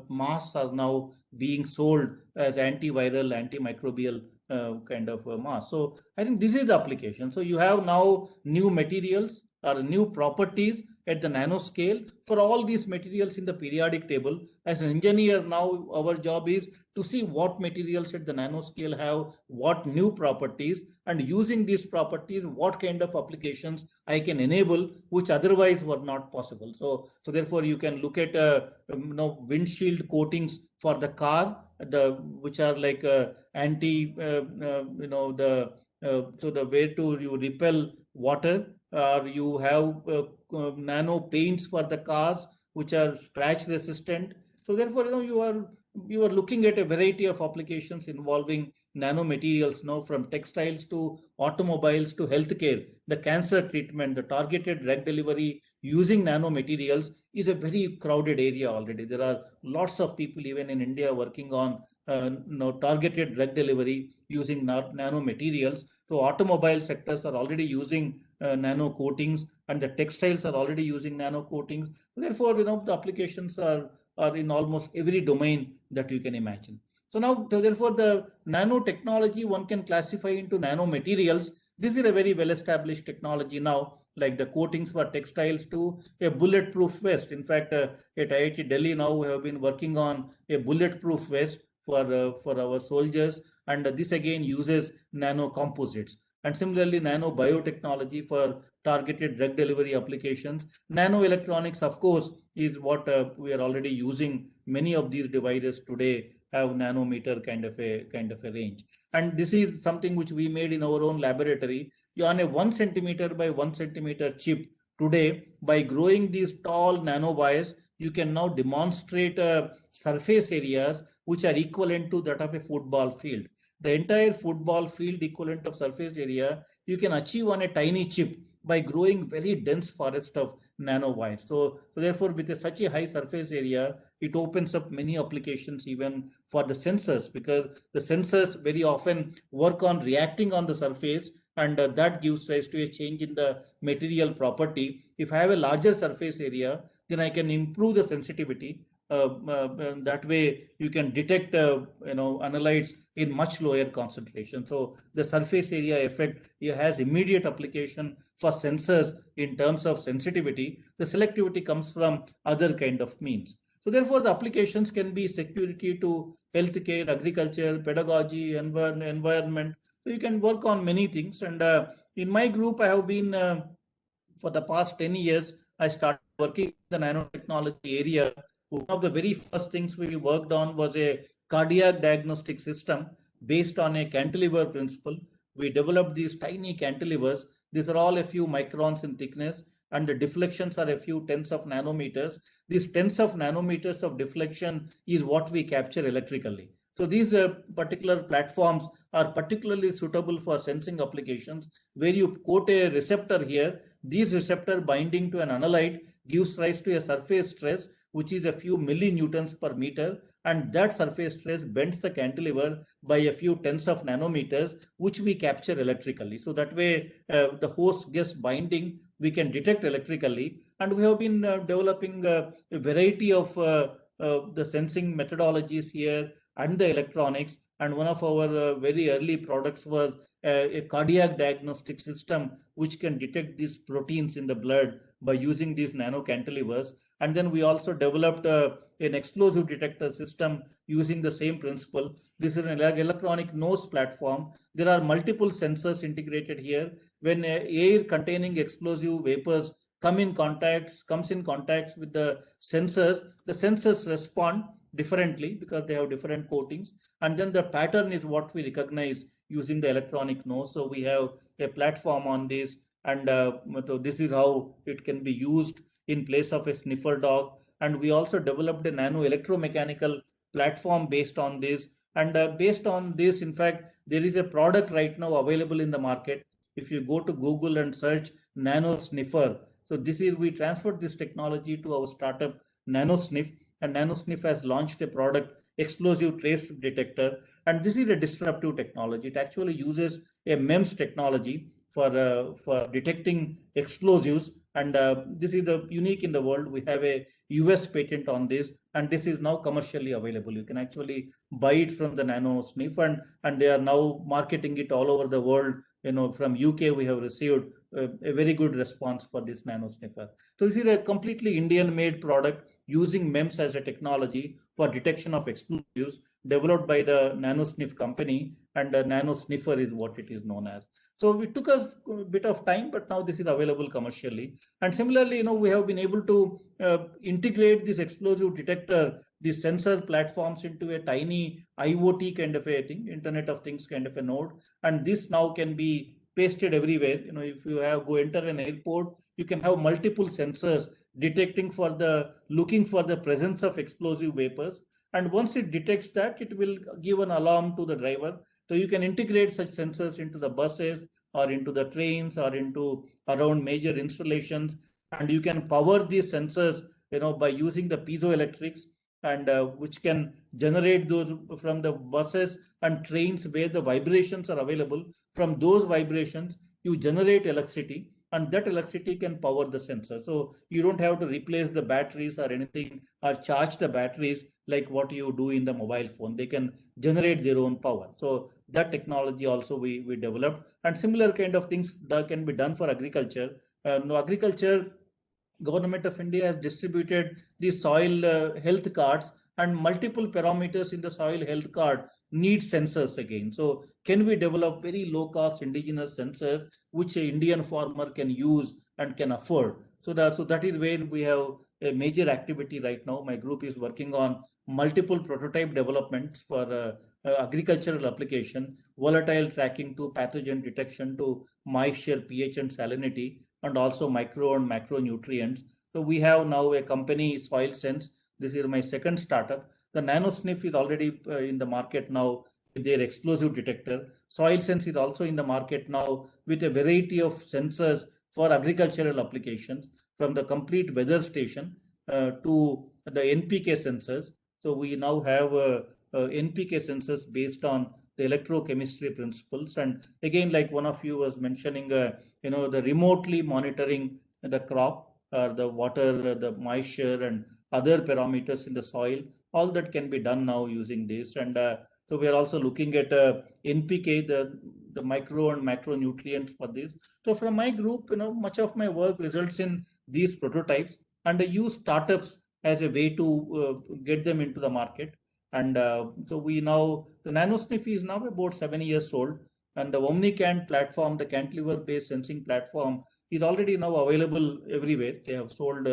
masks are now being sold as antiviral, antimicrobial kind of mask. So I think this is the application. So you have now new materials or new properties at the nanoscale for all these materials in the periodic table. As an engineer, now our job is to see what materials at the nanoscale have what new properties, and using these properties, what kind of applications I can enable, which otherwise were not possible. So therefore, you can look at windshield coatings for the car, which are like anti, so the way to you repel water, or you have nano paints for the cars which are scratch resistant. So therefore, you are looking at a variety of applications involving nanomaterials now, from textiles to automobiles to healthcare. The cancer treatment, the targeted drug delivery using nanomaterials is a very crowded area already. There are lots of people even in India working on targeted drug delivery using nanomaterials. So automobile sectors are already using nano coatings, and the textiles are already using nano coatings. Therefore, the applications are in almost every domain that you can imagine. So now, therefore, the nanotechnology one can classify into nanomaterials. This is a very well-established technology now, like the coatings for textiles to a bulletproof vest. In fact, at IIT Delhi now we have been working on a bulletproof vest for our soldiers, and this again uses nano composites. And similarly, nano biotechnology for targeted drug delivery applications. Nano electronics, of course, is what we are already using. Many of these devices today have nanometer kind of a range. And this is something which we made in our own laboratory. On a 1 centimeter by 1 centimeter chip today, by growing these tall nanowires, you can now demonstrate surface areas which are equivalent to that of a football field. The entire football field equivalent of surface area you can achieve on a tiny chip by growing very dense forest of nanowires. So therefore, with such a high surface area, it opens up many applications even for the sensors, because the sensors very often work on reacting on the surface, and that gives rise to a change in the material property. If I have a larger surface area, then I can improve the sensitivity. That way you can detect analytes in much lower concentration. So the surface area effect has immediate application for sensors in terms of sensitivity. The selectivity comes from other kind of means. So therefore, the applications can be security to healthcare, agriculture, pedagogy, environment. So you can work on many things. And in my group, I have been for the past 10 years, I started working in the nanotechnology area One of the very first things we worked on was a cardiac diagnostic system based on a cantilever principle. We developed these tiny cantilevers. These are all a few microns in thickness, and the deflections are a few tens of nanometers. These tens of nanometers of deflection is what we capture electrically. So these particular platforms are particularly suitable for sensing applications where you coat a receptor here. This receptor binding to an analyte gives rise to a surface stress which is a few millinewtons per meter, and that surface stress bends the cantilever by a few tens of nanometers, which we capture electrically. So that way the host gets binding, we can detect electrically, and we have been developing a variety of the sensing methodologies here and the electronics. And one of our very early products was a cardiac diagnostic system which can detect these proteins in the blood by using these nano cantilevers. And then we also developed an explosive detector system using the same principle. This is an electronic nose platform. There are multiple sensors integrated here. When air containing explosive vapors comes in contact with the sensors respond differently because they have different coatings, and then the pattern is what we recognize using the electronic nose. So we have a platform on this, and so this is how it can be used in place of a sniffer dog. And we also developed a nano electromechanical platform based on this, and based on this, in fact, there is a product right now available in the market. If you go to Google and search nano sniffer, so this is, we transferred this technology to our startup NanoSniff, and NanoSniff has launched a product, explosive trace detector, and this is a disruptive technology. It actually uses a MEMS technology for detecting explosives, and this is the unique in the world. We have a US patent on this, and this is now commercially available. You can actually buy it from the NanoSniff, and they are now marketing it all over the world. From UK we have received a very good response for this NanoSniffer. So this is a completely Indian-made product using MEMS as a technology for detection of explosives, developed by the NanoSniff company, and the NanoSniffer is what it is known as. So it took us a bit of time, but now this is available commercially. And similarly, we have been able to integrate this explosive detector, these sensor platforms, into a tiny IoT kind of a thing, Internet of Things kind of a node. And this now can be pasted everywhere. If you go enter an airport, you can have multiple sensors looking for the presence of explosive vapors. And once it detects that, it will give an alarm to the driver. So you can integrate such sensors into the buses or into the trains or into around major installations. And you can power these sensors, by using the piezoelectrics, and which can generate those from the buses and trains where the vibrations are available. From those vibrations, you generate electricity, and that electricity can power the sensor. So you don't have to replace the batteries or anything, or charge the batteries like what you do in the mobile phone. They can generate their own power. So that technology also we developed, and similar kind of things that can be done for agriculture. Government of India has distributed the soil health cards, and multiple parameters in the soil health card need sensors again. So can we develop very low cost indigenous sensors which an Indian farmer can use and can afford? So that is where we have a major activity right now. My group is working on multiple prototype developments for agricultural application, volatile tracking to pathogen detection to moisture, pH and salinity, and also micro and macronutrients. So we have now a company, SoilSense. This is my second startup. The NanoSniff is already in the market now with their explosive detector. SoilSense is also in the market now with a variety of sensors for agricultural applications, from the complete weather station to the NPK sensors. So we now have NPK sensors based on the electrochemistry principles. And again, like one of you was mentioning, the remotely monitoring the crop, the water, the moisture, and other parameters in the soil, all that can be done now using this. And so we are also looking at NPK, the micro and macronutrients for this. So from my group, much of my work results in these prototypes, and I use startups as a way to get them into the market. And so the NanoSniff is now about 7 years old, and the OmniCant platform, the cantilever-based sensing platform, is already now available everywhere. They have sold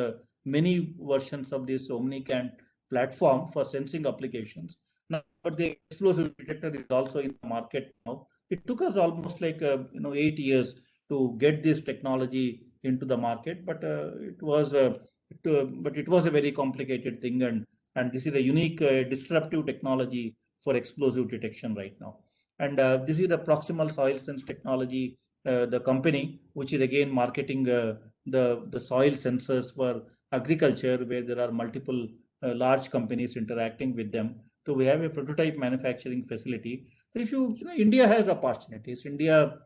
many versions of this OmniCant platform for sensing applications. Now, but the explosive detector is also in the market now. It took us almost like 8 years to get this technology into the market, but it was a very complicated thing, and this is a unique disruptive technology for explosive detection right now. And this is the Proximal Soil Sense technology, the company which is again marketing the soil sensors for agriculture, where there are multiple large companies interacting with them. So we have a prototype manufacturing facility. So if India has opportunities. India,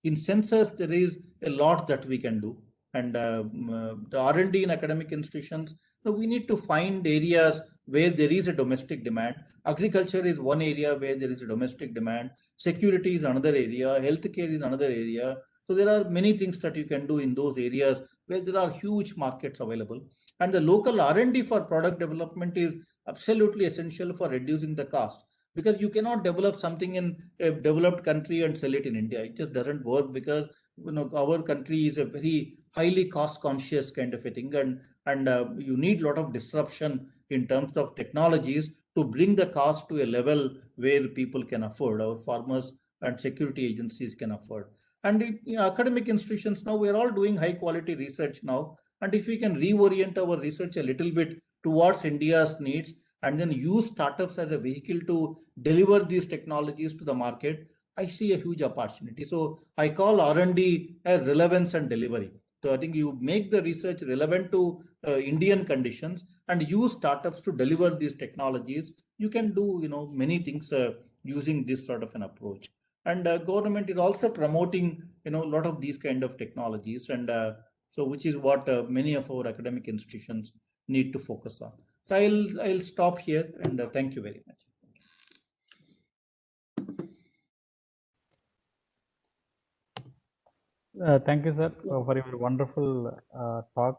in sensors, there is a lot that we can do. And the R&D in academic institutions, so we need to find areas where there is a domestic demand. Agriculture is one area where there is a domestic demand. Security is another area. Healthcare is another area. So there are many things that you can do in those areas where there are huge markets available. And the local R&D for product development is absolutely essential for reducing the cost, because you cannot develop something in a developed country and sell it in India. It just doesn't work, because our country is a very highly cost conscious kind of a thing, and you need a lot of disruption in terms of technologies to bring the cost to a level where people can afford, our farmers and security agencies can afford. And academic institutions, now we are all doing high quality research now, and if we can reorient our research a little bit towards India's needs, and then use startups as a vehicle to deliver these technologies to the market, I see a huge opportunity. So I call R&D as relevance and delivery. So I think you make the research relevant to Indian conditions and use startups to deliver these technologies. You can do many things using this sort of an approach. And government is also promoting a lot of these kind of technologies, and so which is what many of our academic institutions need to focus on. So I'll stop here, and thank you very much. Thank you, sir, for your wonderful talk.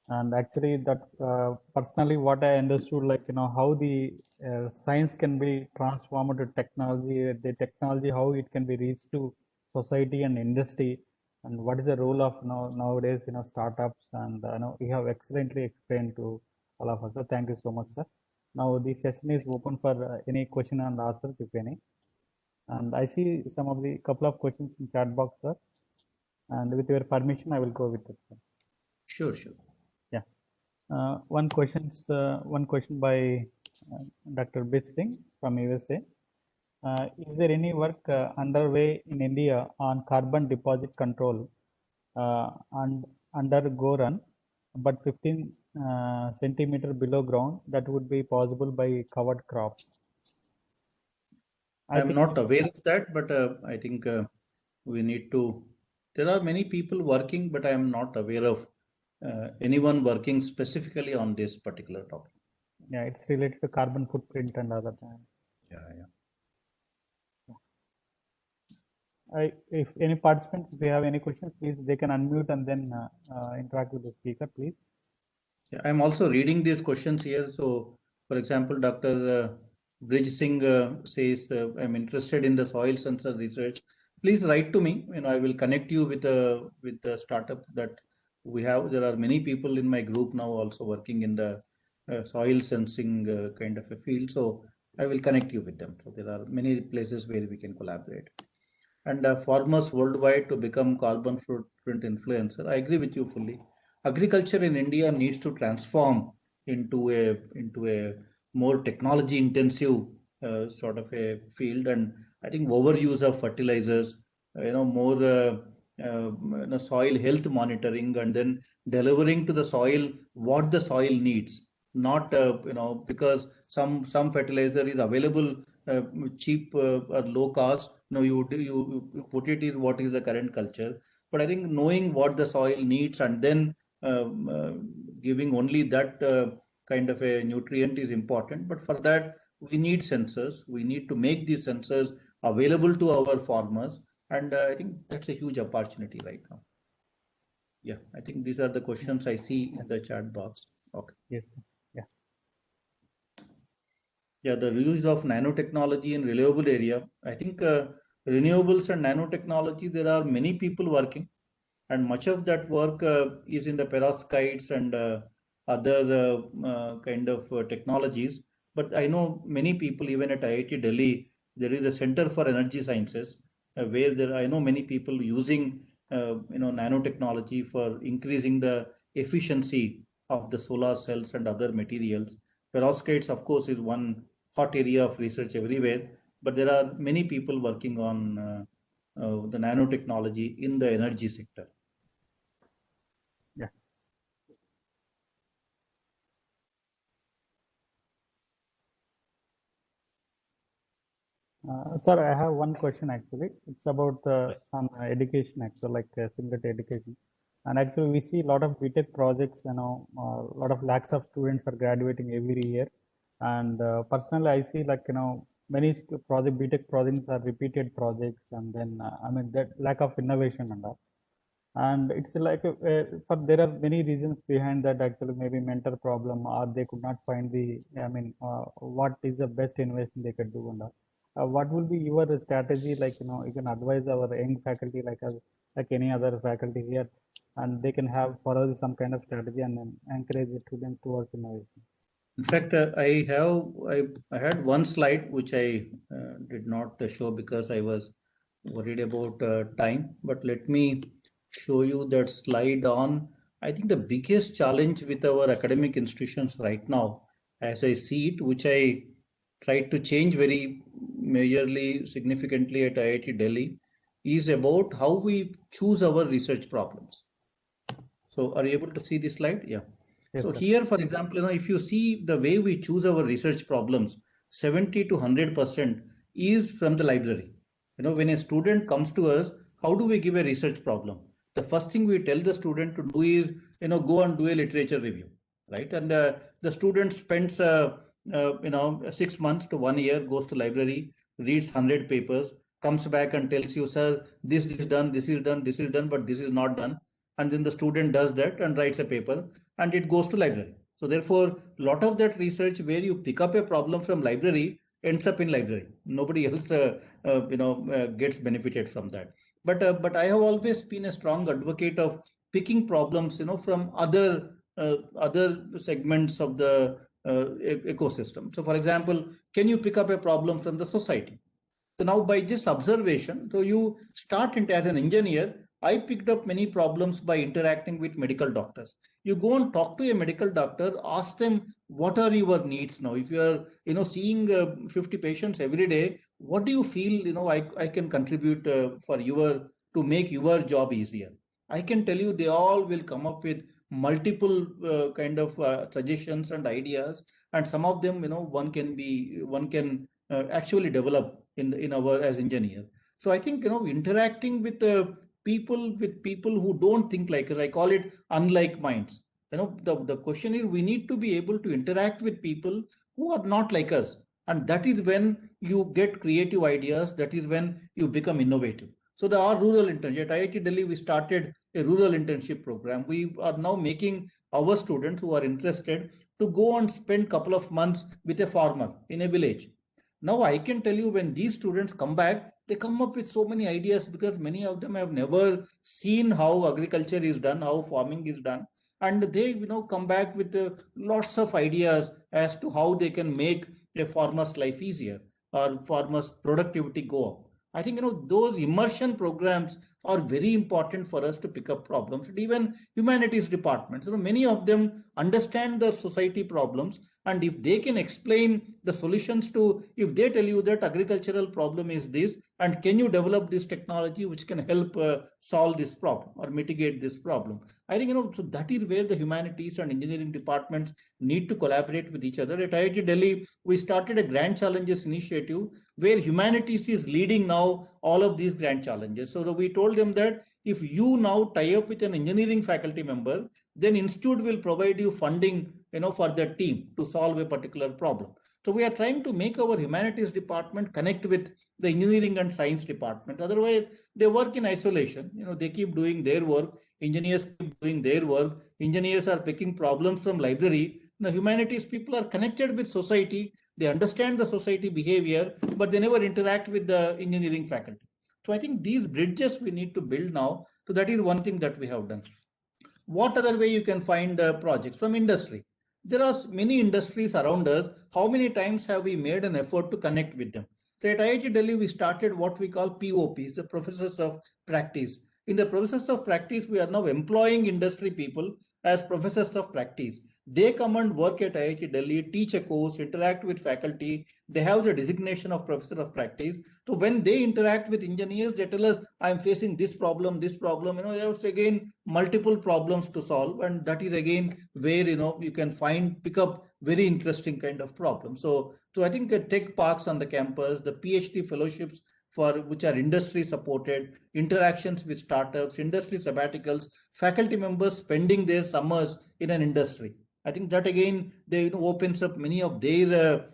And actually, that personally, what I understood, how the science can be transformed to technology, the technology, how it can be reached to society and industry, and what is the role of nowadays, startups, and you have excellently explained to all of us. So thank you so much, sir. Now the session is open for any question and answer, if any. And I see some of the couple of questions in chat box, sir. And with your permission, I will go with it, sir. Sure. Yeah. One question by Dr. Bit Singh from USA. Is there any work underway in India on carbon deposit control and under GORUN, but 15 centimeter below ground, that would be possible by covered crops? I'm not aware of that, but I think we need to. There are many people working, but I am not aware of anyone working specifically on this particular topic. Yeah, it's related to carbon footprint and other things. Yeah. If any participants, if they have any questions, please, they can unmute and then interact with the speaker, please. Yeah, I'm also reading these questions here. So, for example, Dr. Brij Singh says, I'm interested in the soil sensor research. Please write to me. I will connect you with the startup that we have. There are many people in my group now also working in the soil sensing kind of a field. So I will connect you with them. So there are many places where we can collaborate. And farmers worldwide to become carbon footprint influencer. I agree with you fully. Agriculture in India needs to transform into a more technology intensive sort of a field, and I think overuse of fertilizers, more soil health monitoring, and then delivering to the soil what the soil needs. Not because some fertilizer is available cheap or low cost. You put it in what is the current culture. But I think knowing what the soil needs and then giving only that kind of a nutrient is important. But for that, we need sensors. We need to make these sensors available to our farmers. And I think that's a huge opportunity right now. Yeah, I think these are the questions I see in the chat box. Okay. Yes. Yeah, the use of nanotechnology in renewable area. I think renewables and nanotechnology, there are many people working, and much of that work is in the perovskites and other kind of technologies. But I know many people, even at IIT Delhi, there is a Center for Energy Sciences where I know many people using nanotechnology for increasing the efficiency of the solar cells and other materials. Perovskites, of course, is one hot area of research everywhere, but there are many people working on the nanotechnology in the energy sector. Yeah. Sir, I have one question actually. It's about on education, actually, like similar to education. And actually, we see a lot of BTech projects. A lot of lakhs of students are graduating every year. And personally, I see like many BTech projects are repeated projects, and then I mean that lack of innovation and all. And it's like for there are many reasons behind that, actually maybe mental problem, or they could not find the what is the best innovation they could do and all. What will be your strategy, like you can advise our young faculty like us, like any other faculty here, and they can have follow some kind of strategy and then encourage the students towards innovation. In fact, I had one slide which I did not show because I was worried about time. But let me show you that slide on. I think the biggest challenge with our academic institutions right now, as I see it, which I tried to change very majorly, significantly at IIT Delhi, is about how we choose our research problems. So are you able to see this slide? Yeah. Yes, So sir. here, for example, if you see the way we choose our research problems, 70 to 100% is from the library. When a student comes to us, how do we give a research problem? The first thing we tell the student to do is, go and do a literature review, right? And the student spends, 6 months to 1 year, goes to library, reads 100 papers, comes back and tells you, sir, this is done, this is done, this is done, but this is not done. And then the student does that and writes a paper and it goes to library. So therefore, a lot of that research where you pick up a problem from library ends up in library. Nobody else, gets benefited from that. But I have always been a strong advocate of picking problems, from other segments of the ecosystem. So, for example, can you pick up a problem from the society? So now by this observation, so you start into as an engineer. I picked up many problems by interacting with medical doctors. You go and talk to a medical doctor, ask them what are your needs now. If you are, seeing 50 patients every day, what do you feel, I can contribute to make your job easier. I can tell you they all will come up with multiple kind of suggestions and ideas, and some of them, one can actually develop in our as engineer. So I think interacting with people who don't think like us, I call it unlike minds. The question is we need to be able to interact with people who are not like us, and that is when you get creative ideas. That is when you become innovative. So there are rural internship at IIT Delhi. We started a rural internship program. We are now making our students who are interested to go and spend couple of months with a farmer in a village. Now I can tell you when these students come back, they come up with so many ideas because many of them have never seen how agriculture is done, how farming is done. And they come back with lots of ideas as to how they can make a farmer's life easier or farmer's productivity go up. I think those immersion programs are very important for us to pick up problems. And even humanities departments, many of them understand the society problems, and if they can explain the solutions to, if they tell you that agricultural problem is this, and can you develop this technology which can help solve this problem or mitigate this problem? I think, so that is where the humanities and engineering departments need to collaborate with each other. At IIT Delhi, we started a Grand Challenges initiative where humanities is leading now all of these grand challenges. So we told them that if you now tie up with an engineering faculty member, then institute will provide you funding, for their team to solve a particular problem. So we are trying to make our humanities department connect with the engineering and science department. Otherwise, they work in isolation. They keep doing their work. Engineers keep doing their work. Engineers are picking problems from library. The humanities people are connected with society. They understand the society behavior, but they never interact with the engineering faculty. So I think these bridges we need to build now. So that is one thing that we have done. What other way you can find projects from industry? There are many industries around us. How many times have we made an effort to connect with them? So at IIT Delhi, we started what we call POPs, the professors of practice. In the professors of practice, we are now employing industry people as professors of practice. They come and work at IIT Delhi, teach a course, interact with faculty. They have the designation of professor of practice. So when they interact with engineers, they tell us, I'm facing this problem. There's again multiple problems to solve. And that is again where, you can pick up very interesting kind of problems. So I think tech parks on the campus, the PhD fellowships which are industry supported, interactions with startups, industry sabbaticals, faculty members spending their summers in an industry. I think that again, they opens up many of their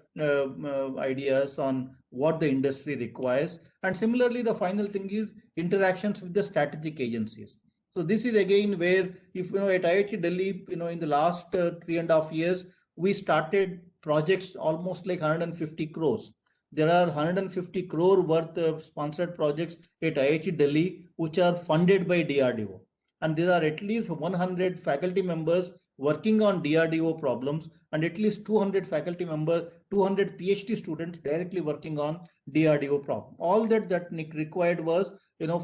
ideas on what the industry requires. And similarly, the final thing is interactions with the strategic agencies. So this is again where, if at IIT Delhi, in the last 3.5 years, we started projects almost like 150 crores. There are 150 crore worth of sponsored projects at IIT Delhi, which are funded by DRDO. And there are at least 100 faculty members working on DRDO problems, and at least 200 faculty members, 200 PhD students directly working on DRDO problem. All that required was,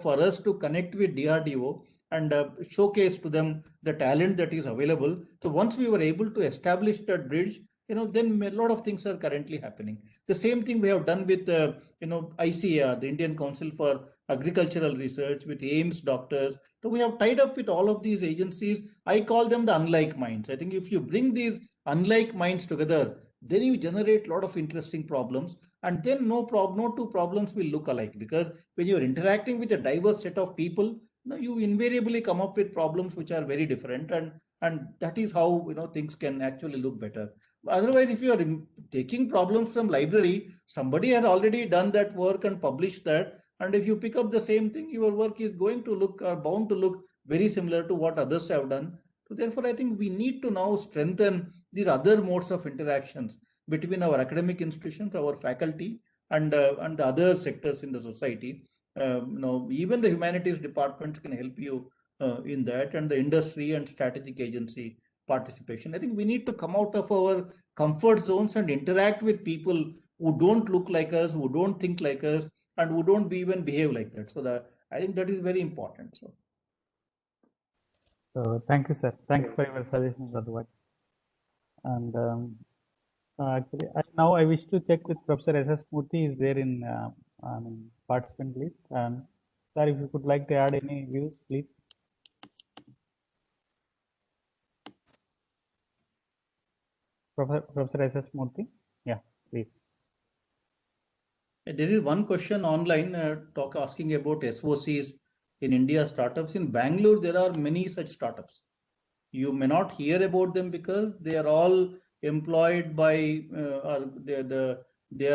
for us to connect with DRDO and showcase to them the talent that is available. So once we were able to establish that bridge, then a lot of things are currently happening. The same thing we have done with, ICAR, the Indian Council for Agricultural Research, with AIMS doctors. So we have tied up with all of these agencies. I call them the unlike minds. I think if you bring these unlike minds together, then you generate a lot of interesting problems, and then no two problems will look alike, because when you're interacting with a diverse set of people, you invariably come up with problems which are very different, and that is how things can actually look better. Otherwise, if you are taking problems from library, somebody has already done that work and published that, and if you pick up the same thing, your work is going to look, or bound to look, very similar to what others have done. So therefore, I think we need to now strengthen these other modes of interactions between our academic institutions, our faculty, and the other sectors in the society. Even the humanities departments can help you in that, and the industry and strategic agency participation. I think we need to come out of our comfort zones and interact with people who don't look like us, who don't think like us, and who don't even behave like that. So I think that is very important. So thank you, sir. Thank you for your suggestions, otherwise. And actually, now I wish to check with Professor S.S. Murthy. Is there in participant list? And sir, if you could like to add any views, please. Professor S.S. Murthy. Yeah, please. There is one question online asking about SOCs in India startups. In Bangalore, there are many such startups. You may not hear about them because they are all employed by, they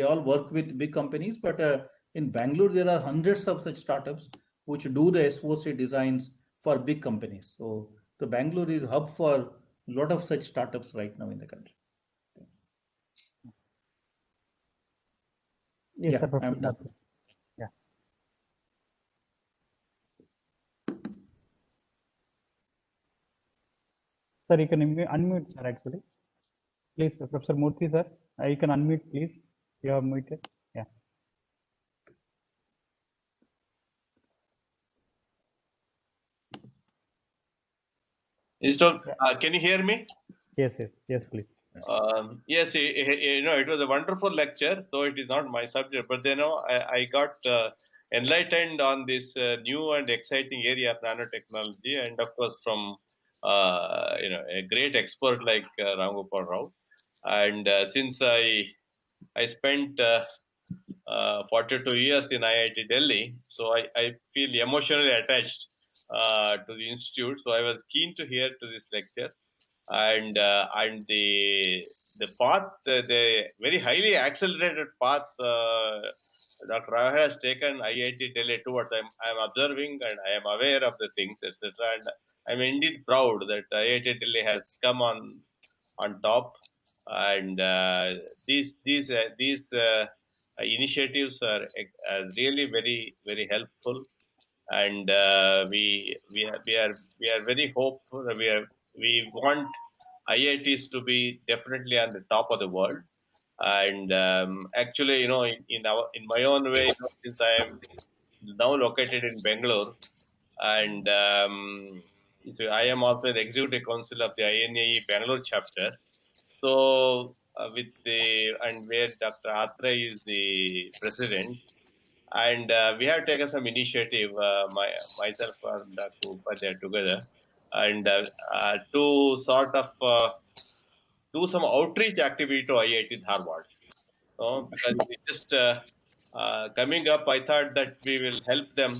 all work with big companies. But in Bangalore, there are hundreds of such startups which do the SOC designs for big companies. So the Bangalore is a hub for a lot of such startups right now in the country. Yes, Yeah, sir, Professor. I'm done. Yeah. Sir, you can unmute, sir, actually. Please, Professor Murthy, sir, you can unmute, please. You are muted. Yeah. Can you hear me? Yes, please. Yes, it was a wonderful lecture, though it is not my subject, but I got enlightened on this new and exciting area of nanotechnology, and of course from a great expert like Ram Gopal Rao. And since I spent 42 years in IIT Delhi, so I feel emotionally attached to the institute. So I was keen to hear to this lecture, and the path, the very highly accelerated path Dr. Rao has taken IIT Delhi towards. I'm observing and I am aware of the things, etc. And I'm indeed proud that IIT Delhi has come on top. And these initiatives are really very, very helpful. and we are very hopeful. We want IITs to be definitely on the top of the world. And actually, in my own way, since I am now located in Bangalore, and so I am also the executive council of the INAE Bangalore chapter. So where Dr. Atre is the president, and we have taken some initiative, myself and Dr. Upadhyay together, and to sort of do some outreach activity to IIT Dharwad. Because we just coming up, I thought that we will help them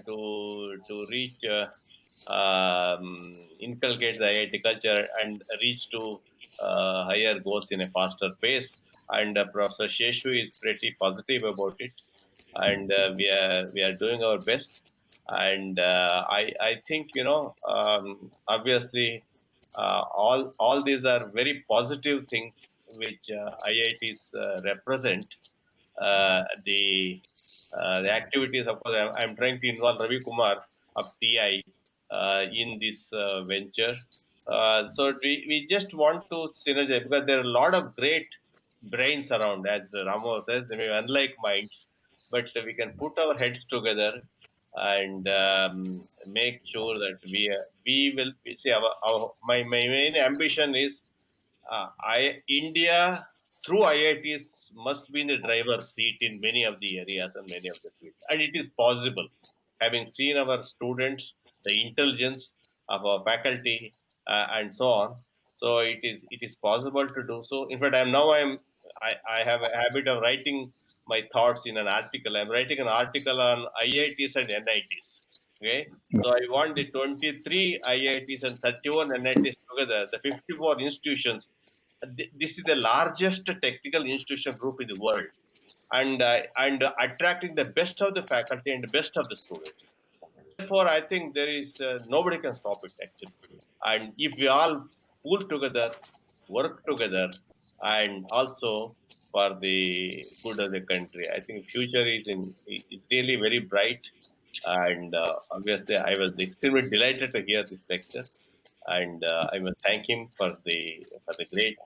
to reach, inculcate the IIT culture and reach to higher goals in a faster pace. And Professor Sheshu is pretty positive about it, and we are doing our best. And I think obviously all these are very positive things which IITs represent. The activities, of course, I'm trying to involve Ravi Kumar of TI in this venture. So we just want to synergize, because there are a lot of great brains around, as Ramo says, they may be unlike minds, but we can put our heads together and make sure that we will see my main ambition is India through IITs must be in the driver's seat in many of the areas and many of the fields, and it is possible. Having seen our students, the intelligence of our faculty, and so on, so it is possible to do so. In fact, I have a habit of writing my thoughts in an article. I'm writing an article on IITs and NITs. Okay, so I want the 23 IITs and 31 NITs together, the 54 institutions. This is the largest technical institution group in the world, and attracting the best of the faculty and the best of the students. Therefore, I think there is nobody can stop it actually. And if we all pull together, work together, and also for the good of the country, I think future is really very bright. And obviously, I was extremely delighted to hear this lecture, and I must thank him for the great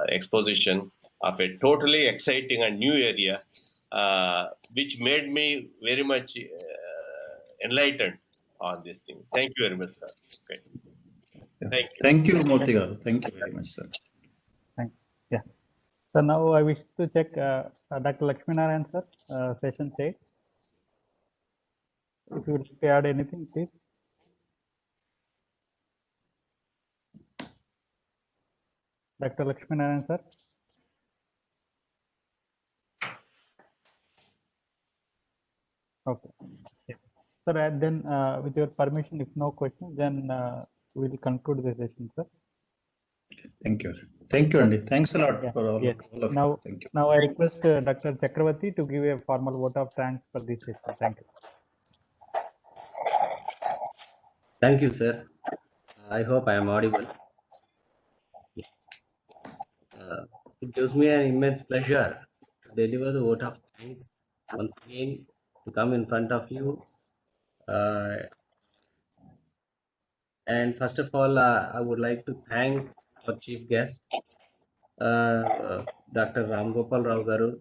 exposition of a totally exciting and new area, which made me very much enlightened on this thing. Thank you very much, sir. Okay. Thank you. Thank you, Murthy garu. Thank you very much, sir. Yeah. So now I wish to check Dr. Lakshminarayan sir, session 8. If you would like to add anything, please. Dr. Lakshminarayan sir. Okay. Yeah. Sir, and then with your permission, if no questions, then we will conclude the session, sir. Thank you. Thank you, Andy. Thanks a lot for all, Yes. all of Now, you. Thank you. Now I request Dr. Chakravarti to give a formal vote of thanks for this session. Thank you. Thank you, sir. I hope I am audible. It gives me an immense pleasure to deliver the vote of thanks once again to come in front of you. And first of all, I would like to thank our chief guest, Dr. Ram Gopal Rao garu,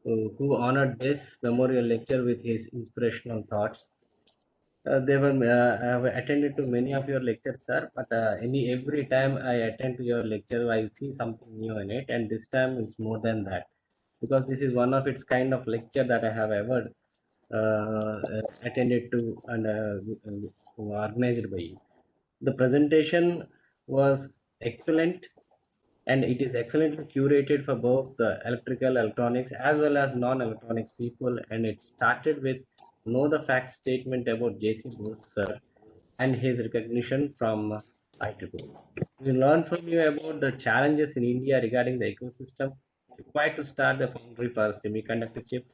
who honored this memorial lecture with his inspirational thoughts. I have attended to many of your lectures, sir, but every time I attend to your lecture, I see something new in it, and this time it's more than that, because this is one of its kind of lecture that I have ever attended to and organized by you. The presentation was excellent, and it is excellently curated for both the electrical, electronics, as well as non-electronics people, and it started with know the fact statement about J.C. Bose, sir, and his recognition from IEEE. We learned from you about the challenges in India regarding the ecosystem required to start the foundry for semiconductor chips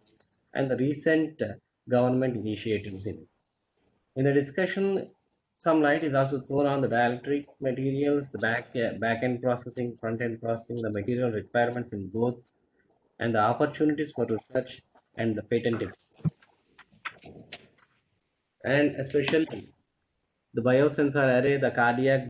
and the recent government initiatives in it. In the discussion, some light is also thrown on the dielectric materials, the back-end processing, front-end processing, the material requirements in both, and the opportunities for research and the patent. and especially the biosensor array, the cardiac